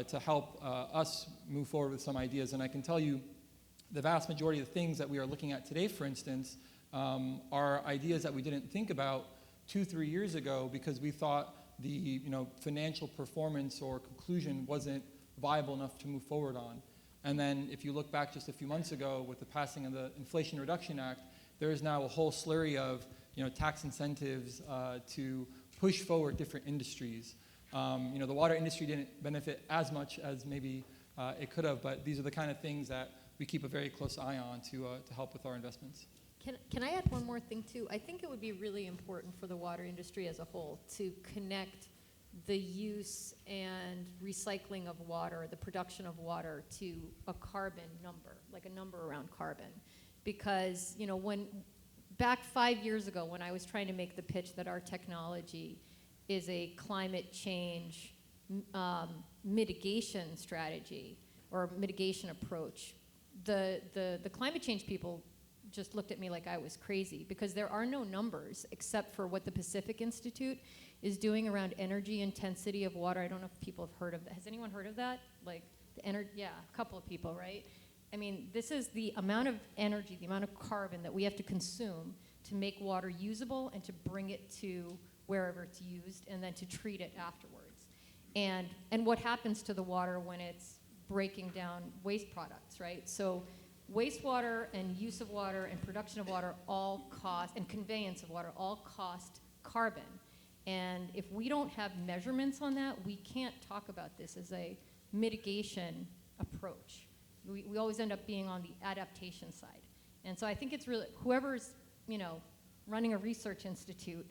to help us move forward with some ideas. And I can tell you the vast majority of the things that we are looking at today, for instance, are ideas that we didn't think about 2-3 years ago because we thought the financial performance or conclusion wasn't viable enough to move forward on. And then if you look back just a few months ago with the passing of the Inflation Reduction Act, there is now a whole slurry of tax incentives to push forward different industries. The water industry didn't benefit as much as maybe it could have, but these are the kind of things that we keep a very close eye on to help with our investments. Can I add one more thing too? I think it would be really important for the water industry as a whole to connect the use and recycling of water, the production of water, to a carbon number, like a number around carbon. Because, when back 5 years ago when I was trying to make the pitch that our technology is a climate change mitigation strategy or mitigation approach, the climate change people just looked at me like I was crazy, because there are no numbers except for what the Pacific Institute is doing around energy intensity of water. I don't know if people have heard of that. Has anyone heard of that? Like yeah, a couple of people, right? I mean, this is the amount of energy, the amount of carbon that we have to consume to make water usable and to bring it to wherever it's used and then to treat it afterwards. And what happens to the water when it's breaking down waste products, right? So wastewater and use of water and production of water all cost, and conveyance of water all cost carbon. And if we don't have measurements on that, we can't talk about this as a mitigation approach. We always end up being on the adaptation side. And so I think it's really, whoever's, running a research institute,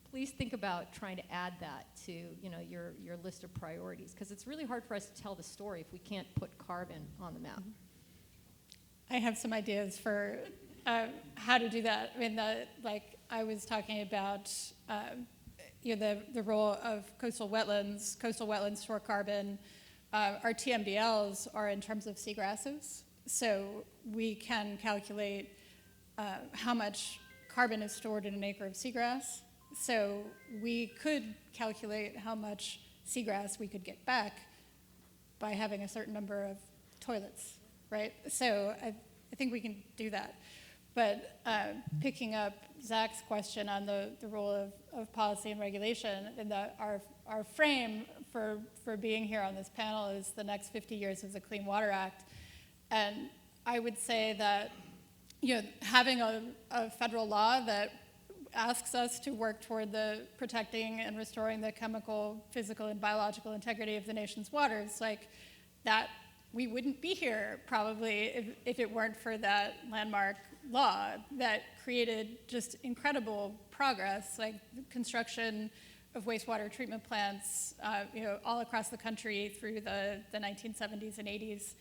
please think about trying to add that to, your list of priorities, because it's really hard for us to tell the story if we can't put carbon on the map. I have some ideas for how to do that. I mean, I was talking about, the role of coastal wetlands. Coastal wetlands store carbon. Our TMDLs are in terms of seagrasses, so we can calculate how much carbon is stored in an acre of seagrass. So we could calculate how much seagrass we could get back by having a certain number of toilets, right? So I think we can do that. But picking up Zach's question on the role of policy and regulation, and our frame for being here on this panel is the next 50 years of the Clean Water Act. And I would say that having a federal law that asks us to work toward the protecting and restoring the chemical, physical, and biological integrity of the nation's waters, like that, we wouldn't be here probably if it weren't for that landmark law that created just incredible progress, like construction of wastewater treatment plants, all across the country through the 1970s and 80s.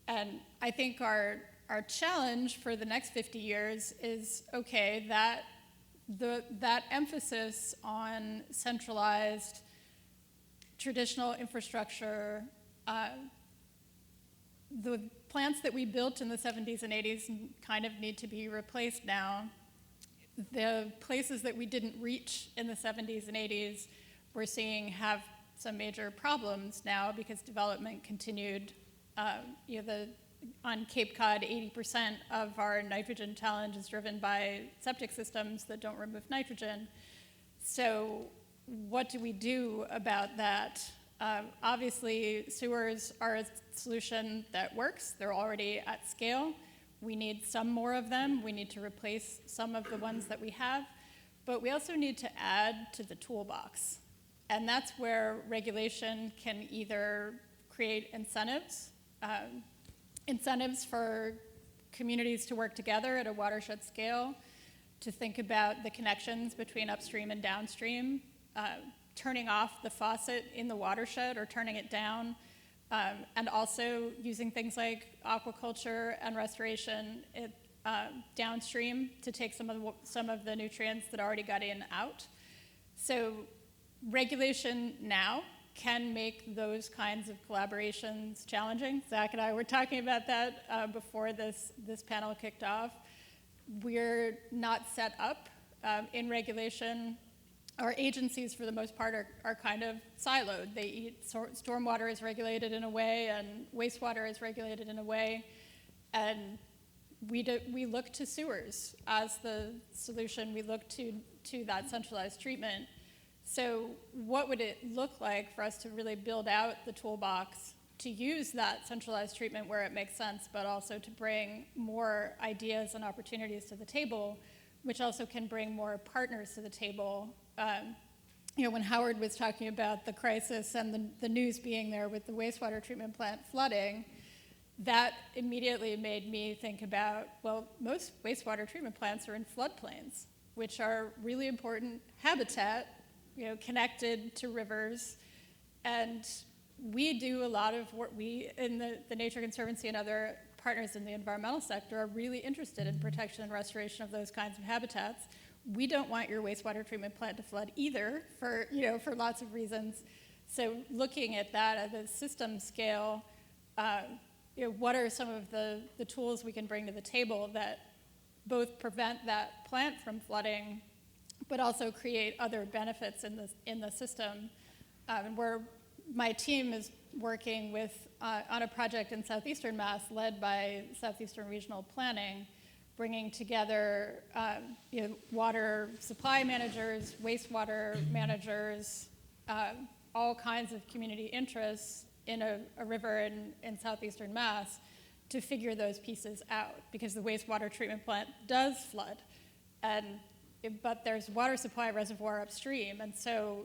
And I think our challenge for the next 50 years is, okay, that emphasis on centralized traditional infrastructure, the plants that we built in the 70s and 80s kind of need to be replaced now. The places that we didn't reach in the 70s and 80s, we're seeing have some major problems now because development continued. On Cape Cod, 80% of our nitrogen challenge is driven by septic systems that don't remove nitrogen. So what do we do about that? Obviously, sewers are a solution that works. They're already at scale. We need some more of them. We need to replace some of the ones that we have. But we also need to add to the toolbox. And that's where regulation can either create incentives, incentives for communities to work together at a watershed scale, to think about the connections between upstream and downstream, turning off the faucet in the watershed or turning it down, and also using things like aquaculture and restoration downstream to take some of the nutrients that already got in out. So regulation now can make those kinds of collaborations challenging. Zach and I were talking about that before this panel kicked off. We're not set up in regulation. Our agencies, for the most part, are kind of siloed. Stormwater is regulated in a way, and wastewater is regulated in a way, and we look to sewers as the solution. We look to that centralized treatment. So what would it look like for us to really build out the toolbox to use that centralized treatment where it makes sense, but also to bring more ideas and opportunities to the table, which also can bring more partners to the table? When Howard was talking about the crisis and the news being there with the wastewater treatment plant flooding, that immediately made me think about, well, most wastewater treatment plants are in floodplains, which are really important habitat, connected to rivers. And we do a lot of work. We, in the Nature Conservancy and other partners in the environmental sector, are really interested in protection and restoration of those kinds of habitats. We don't want your wastewater treatment plant to flood either, for lots of reasons. So looking at that at a system scale, what are some of the tools we can bring to the table that both prevent that plant from flooding, but also create other benefits in the system? Where my team is working with on a project in southeastern Mass led by Southeastern Regional Planning, bringing together water supply managers, wastewater managers, all kinds of community interests in a river in southeastern Mass to figure those pieces out, because the wastewater treatment plant does flood, but there's water supply reservoir upstream, and so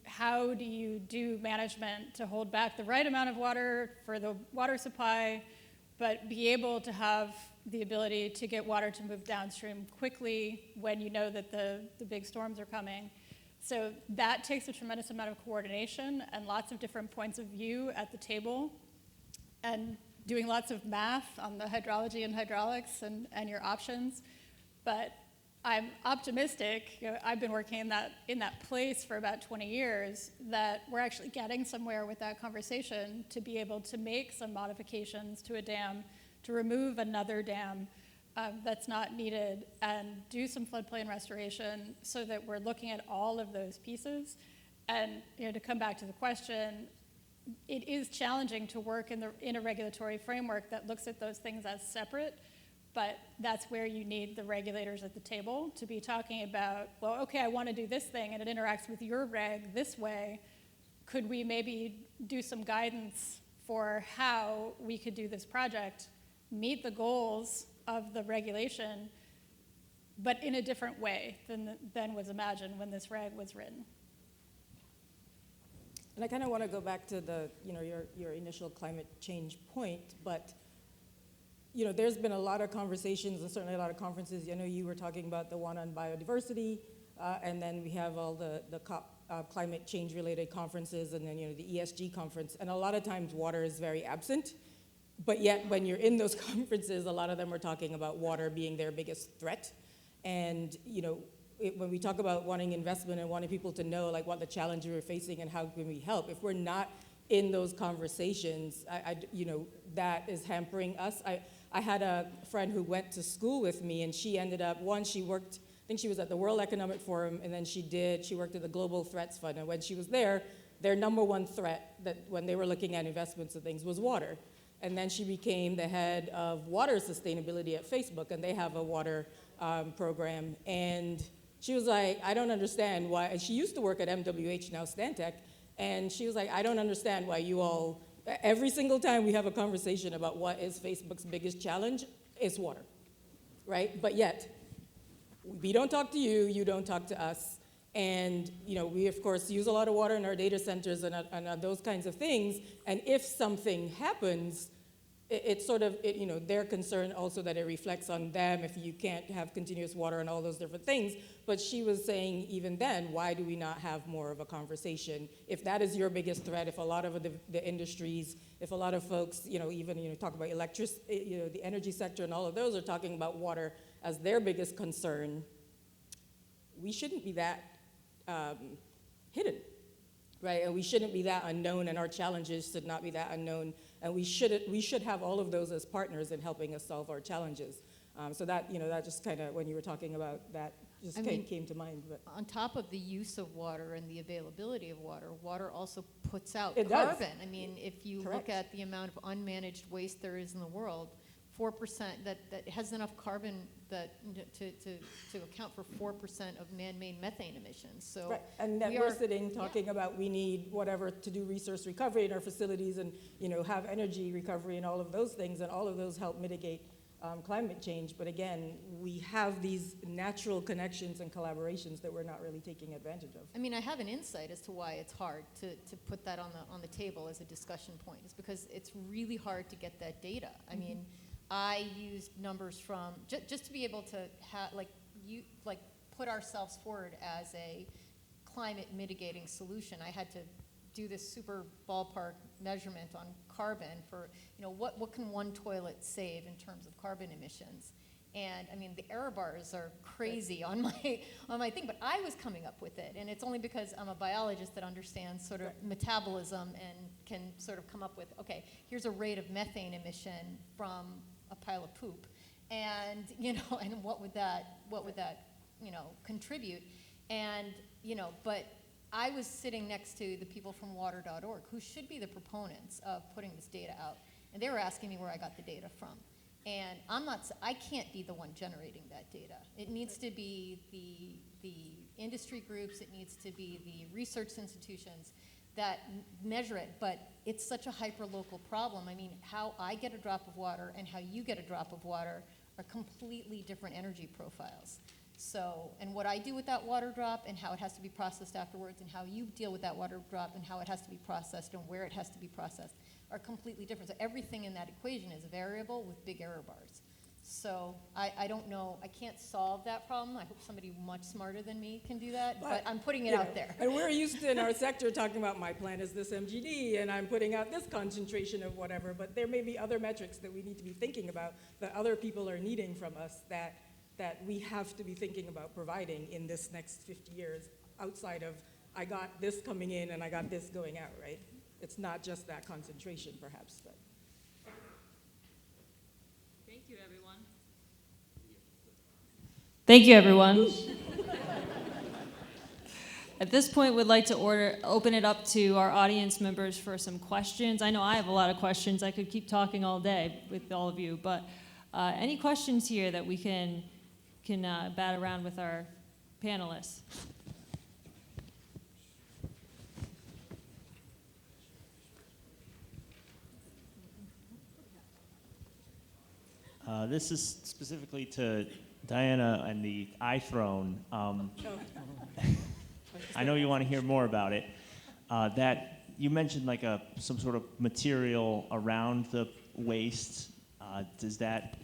how do you do management to hold back the right amount of water for the water supply, but be able to have the ability to get water to move downstream quickly when you know that the big storms are coming? So that takes a tremendous amount of coordination and lots of different points of view at the table, and doing lots of math on the hydrology and hydraulics and your options. But I'm optimistic. I've been working in that place for about 20 years, that we're actually getting somewhere with that conversation to be able to make some modifications to a dam, to remove another dam that's not needed, and do some floodplain restoration, so that we're looking at all of those pieces. And to come back to the question, it is challenging to work in a regulatory framework that looks at those things as separate. But that's where you need the regulators at the table to be talking about, well, okay, I want to do this thing, and it interacts with your reg this way. Could we maybe do some guidance for how we could do this project, meet the goals of the regulation, but in a different way than was imagined when this reg was written? And I kind of want to go back to your initial climate change point, but there's been a lot of conversations and certainly a lot of conferences. I know you were talking about the one on biodiversity, and then we have all the COP climate change-related conferences, and then the ESG conference, and a lot of times water is very absent. But yet, when you're in those conferences, a lot of them are talking about water being their biggest threat. And when we talk about wanting investment and wanting people to know like what the challenges we're facing and how can we help, if we're not in those conversations, that is hampering us. I had a friend who went to school with me, and she ended up, she worked, I think she was at the World Economic Forum, and then she worked at the Global Threats Fund. And when she was there, their number one threat that when they were looking at investments and things was water. And then she became the head of water sustainability at Facebook, and they have a water program. And she was like, I don't understand why, and she used to work at MWH, now Stantec, and she was like, I don't understand why you all, every single time we have a conversation about what is Facebook's biggest challenge, it's water, right? But yet, we don't talk to you, you don't talk to us. And we of course use a lot of water in our data centers and those kinds of things. And if something happens, it's sort of their concern also that it reflects on them if you can't have continuous water and all those different things. But she was saying even then, why do we not have more of a conversation? If that is your biggest threat, if a lot of the industries, if a lot of folks, even talk about electricity, the energy sector and all of those are talking about water as their biggest concern, we shouldn't be that hidden, right? And we shouldn't be that unknown, and our challenges should not be that unknown. And we should have all of those as partners in helping us solve our challenges. So that that just kind of, when you were talking about that, just came to mind. But on top of the use of water and the availability of water, water also puts out it carbon. Does. I mean, if you Correct. look at the amount of unmanaged waste there is in the world, 4% that has enough carbon that to account for 4% of man-made methane emissions. So right. And that we're sitting talking about we need whatever to do resource recovery in our facilities and have energy recovery and all of those things, and all of those help mitigate climate change. But again, we have these natural connections and collaborations that we're not really taking advantage of. I mean, I have an insight as to why it's hard to put that on the table as a discussion point. It's because it's really hard to get that data. I mean, I used numbers from, just to be able to put ourselves forward as a climate mitigating solution. I had to do this super ballpark measurement on carbon for, what can one toilet save in terms of carbon emissions? And I mean, the error bars are crazy on my thing, but I was coming up with it, and it's only because I'm a biologist that understands sort of metabolism and can sort of come up with, okay, here's a rate of methane emission from a pile of poop, and and what would that contribute, and but I was sitting next to the people from water.org who should be the proponents of putting this data out, and they were asking me where I got the data from, and I can't be the one generating that data. It needs to be the industry groups, it needs to be the research institutions that measure it, but it's such a hyper-local problem. I mean, how I get a drop of water and how you get a drop of water are completely different energy profiles. So, and what I do with that water drop and how it has to be processed afterwards, and how you deal with that water drop and how it has to be processed and where it has to be processed are completely different. So everything in that equation is a variable with big error bars. So I don't know, I can't solve that problem. I hope somebody much smarter than me can do that, but I'm putting it out there. And we're used to, in our sector, talking about my plant is this MGD, and I'm putting out this concentration of whatever, but there may be other metrics that we need to be thinking about that other people are needing from us that we have to be thinking about providing in this next 50 years outside of, I got this coming in and I got this going out, right? It's not just that concentration, perhaps, but. Thank you, everyone. Thank you, everyone. At this point, we'd like to open it up to our audience members for some questions. I know I have a lot of questions. I could keep talking all day with all of you, but any questions here that we can bat around with our panelists? This is specifically to Diana and the iThrone. I know you want to hear more about it. That you mentioned like some sort of material around the waste. Does that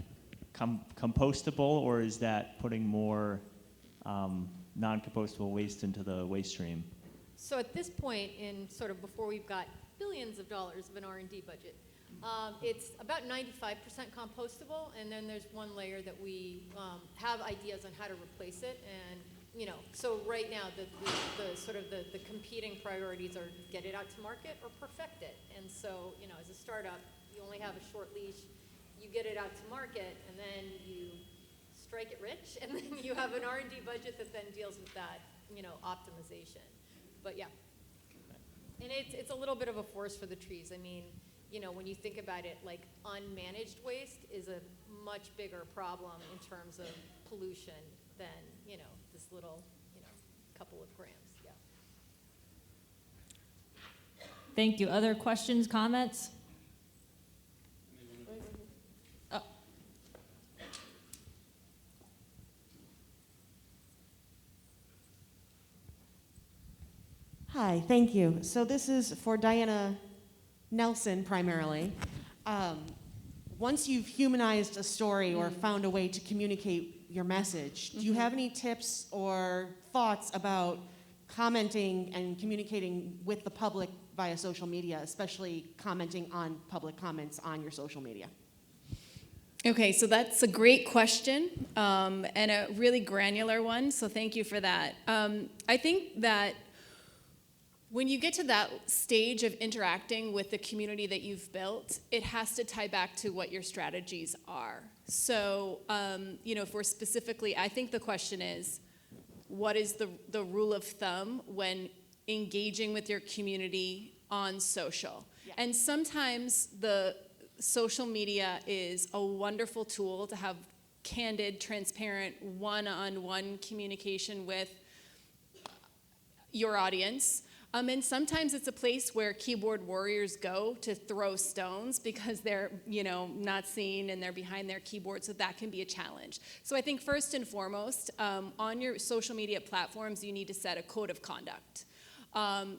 compostable, or is that putting more non-compostable waste into the waste stream? So at this point, in sort of before we've got billions of dollars of an R&D budget, it's about 95% compostable, and then there's one layer that we have ideas on how to replace it. And so right now the sort of the competing priorities are get it out to market or perfect it. And so as a startup, you only have a short leash. You get it out to market, and then you strike it rich, and then you have an R&D budget that then deals with that optimization. But yeah, and it's a little bit of a forest for the trees. I mean, when you think about it, like unmanaged waste is a much bigger problem in terms of pollution than, this little, couple of grams, yeah. Thank you. Other questions, comments? Oh. Hi, thank you. So this is for Diana Nelson primarily. Once you've humanized a story or found a way to communicate your message, do you have any tips or thoughts about commenting and communicating with the public via social media, especially commenting on public comments on your social media? Okay, so that's a great question and a really granular one, so thank you for that. I think that when you get to that stage of interacting with the community that you've built, it has to tie back to what your strategies are. So, if we're specifically, I think the question is, what is the rule of thumb when engaging with your community on social? Yeah. And sometimes the social media is a wonderful tool to have candid, transparent, one-on-one communication with your audience. And sometimes it's a place where keyboard warriors go to throw stones because they're, not seen and they're behind their keyboard, so that can be a challenge. So I think first and foremost, on your social media platforms, you need to set a code of conduct.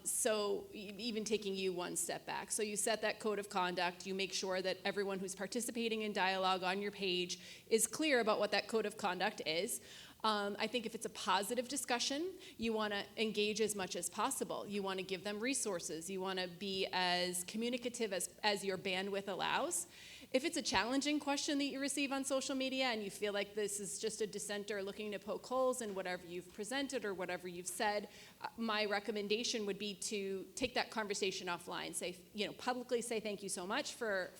So even taking you one step back. So you set that code of conduct, you make sure that everyone who's participating in dialogue on your page is clear about what that code of conduct is. I think if it's a positive discussion, you want to engage as much as possible. You want to give them resources. You want to be as communicative as your bandwidth allows. If it's a challenging question that you receive on social media and you feel like this is just a dissenter looking to poke holes in whatever you've presented or whatever you've said, my recommendation would be to take that conversation offline. Say, publicly say thank you so much for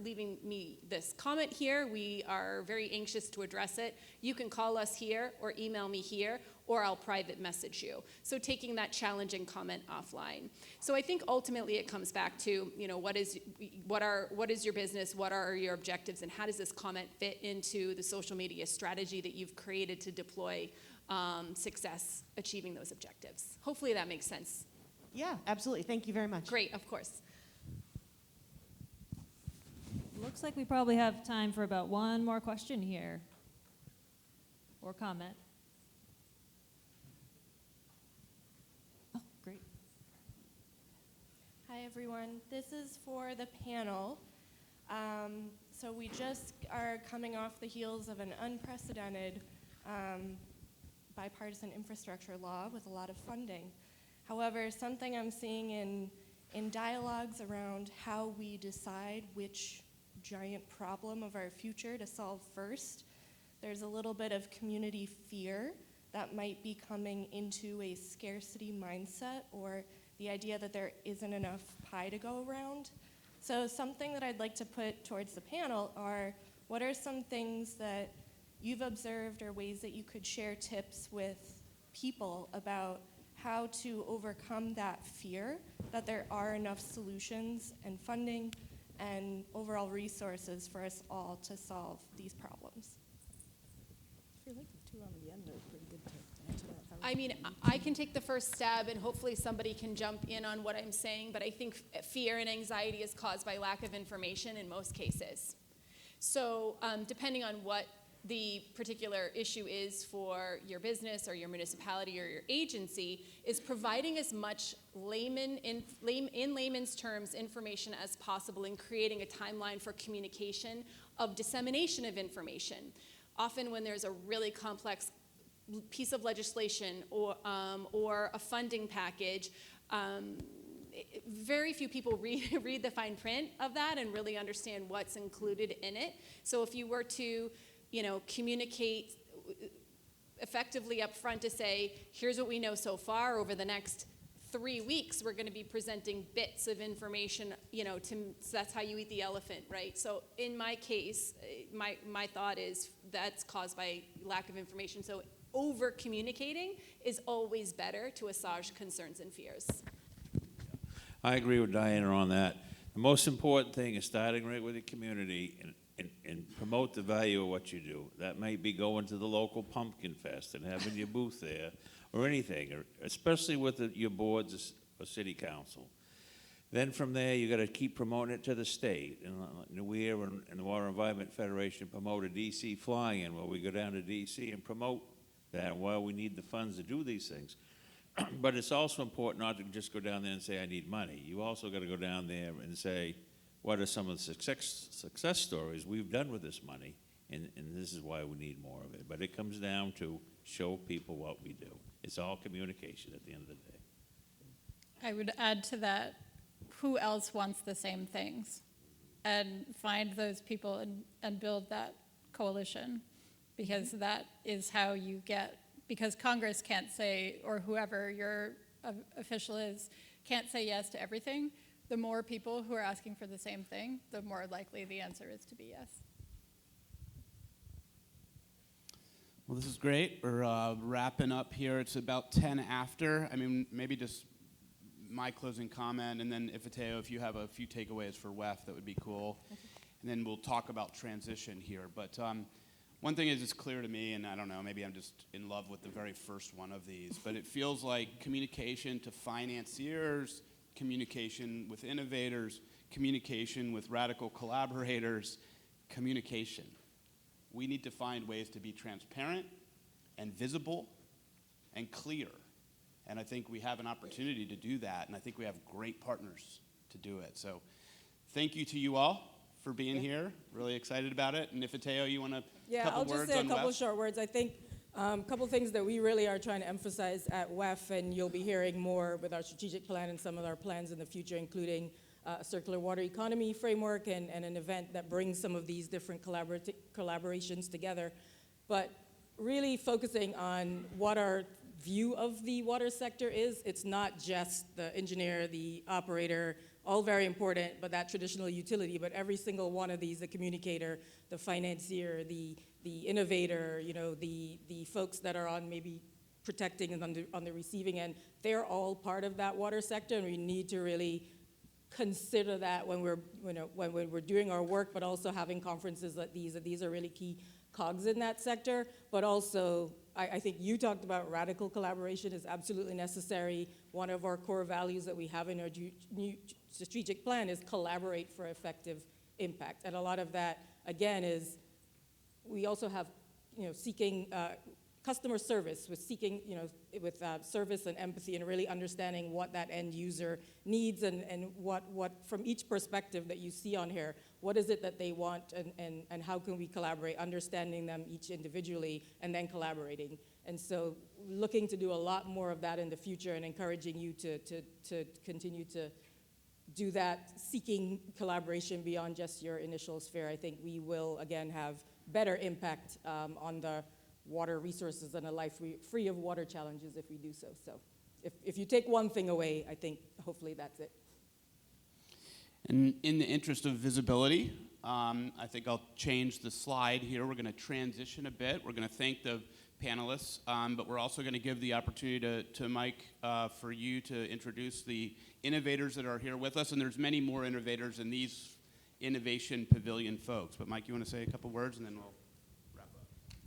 leaving me this comment here. We are very anxious to address it. You can call us here or email me here, or I'll private message you. So taking that challenging comment offline. So I think ultimately it comes back to, what is your business, what are your objectives, and how does this comment fit into the social media strategy that you've created to deploy success achieving those objectives. Hopefully that makes sense. Yeah, absolutely. Thank you very much. Great, of course. Looks like we probably have time for about one more question here, or comment. Oh, great. Hi, everyone. This is for the panel. So we just are coming off the heels of an unprecedented bipartisan infrastructure law with a lot of funding. However, something I'm seeing in dialogues around how we decide which giant problem of our future to solve first, there's a little bit of community fear that might be coming into a scarcity mindset or the idea that there isn't enough pie to go around. So something that I'd like to put towards the panel are, what are some things that you've observed or ways that you could share tips with people about how to overcome that fear that there are enough solutions and funding and overall resources for us all to solve these problems? I feel like the two on the end are pretty good to answer that. I mean, I can take the first stab and hopefully somebody can jump in on what I'm saying, but I think fear and anxiety is caused by lack of information in most cases. So depending on what the particular issue is for your business or your municipality or your agency, is providing as much in layman's terms information as possible and creating a timeline for communication of dissemination of information. Often when there's a really complex piece of legislation or a funding package, very few people read the fine print of that and really understand what's included in it. So if you were to, communicate effectively up front to say, here's what we know so far, over the next 3 weeks, we're going to be presenting bits of information, so that's how you eat the elephant, right? So in my case, my thought is that's caused by lack of information. So over communicating is always better to assuage concerns and fears. I agree with Diana on that. The most important thing is starting right with the community and promote the value of what you do. That might be going to the local pumpkin fest and having your booth there, or anything, or especially with your boards or city council. Then from there, you got to keep promoting it to the state. And NEWEA and the Water Environment Federation promote a DC fly-in, where we go down to DC and promote that. While we need the funds to do these things. But it's also important not to just go down there and say, I need money. You also got to go down there and say, what are some of the success stories we've done with this money, and this is why we need more of it. But it comes down to show people what we do. It's all communication at the end of the day. I would add to that, who else wants the same things? And find those people and build that coalition, because that is how you get, because Congress can't say, or whoever your official is, can't say yes to everything. The more people who are asking for the same thing, the more likely the answer is to be yes. Well, this is great. We're wrapping up here. It's about 10 after. I mean, maybe just my closing comment, and then Ifetayo, if you have a few takeaways for WEF, that would be cool. And then we'll talk about transition here. But one thing is just clear to me, and I don't know, maybe I'm just in love with the very first one of these, but it feels like communication to financiers, communication with innovators, communication with radical collaborators, communication. We need to find ways to be transparent and visible and clear. And I think we have an opportunity to do that, and I think we have great partners to do it. So thank you to you all for being here. Really excited about it. And Ifetayo, you want to couple words on WEF? I'll just say a couple short words. I think a couple things that we really are trying to emphasize at WEF, and you'll be hearing more with our strategic plan and some of our plans in the future, including a circular water economy framework and an event that brings some of these different collaborations together. But really focusing on what our view of the water sector is. It's not just the engineer, the operator, all very important, but that traditional utility, but every single one of these, the communicator, the financier, the innovator, the folks that are on maybe protecting and on the receiving end, they're all part of that water sector, and we need to really consider that when we're doing our work, but also having conferences like these, that these are really key cogs in that sector. But also, I think you talked about radical collaboration is absolutely necessary. One of our core values that we have in our new strategic plan is collaborate for effective impact. And a lot of that, again, is we also have, seeking customer service, with seeking, with service and empathy, and really understanding what that end user needs, and what from each perspective that you see on here, what is it that they want, and how can we collaborate, understanding them each individually, and then collaborating. And so looking to do a lot more of that in the future, and encouraging you to continue to do that, seeking collaboration beyond just your initial sphere. I think we will, again, have better impact on the water resources and a life free of water challenges if we do so. So if you take one thing away, I think hopefully that's it. And in the interest of visibility, I think I'll change the slide here. We're going to transition a bit. We're going to thank the panelists, but we're also going to give the opportunity to Mike for you to introduce the innovators that are here with us. And there's many more innovators than these Innovation Pavilion folks. But Mike, you want to say a couple words, and then we'll wrap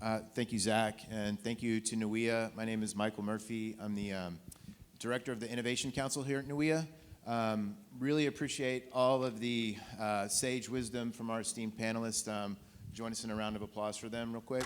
up. Thank you, Zach, and thank you to NEWEA. My name is Michael Murphy. I'm the director of the Innovation Council here at NEWEA. Really appreciate all of the sage wisdom from our esteemed panelists. Join us in a round of applause for them real quick.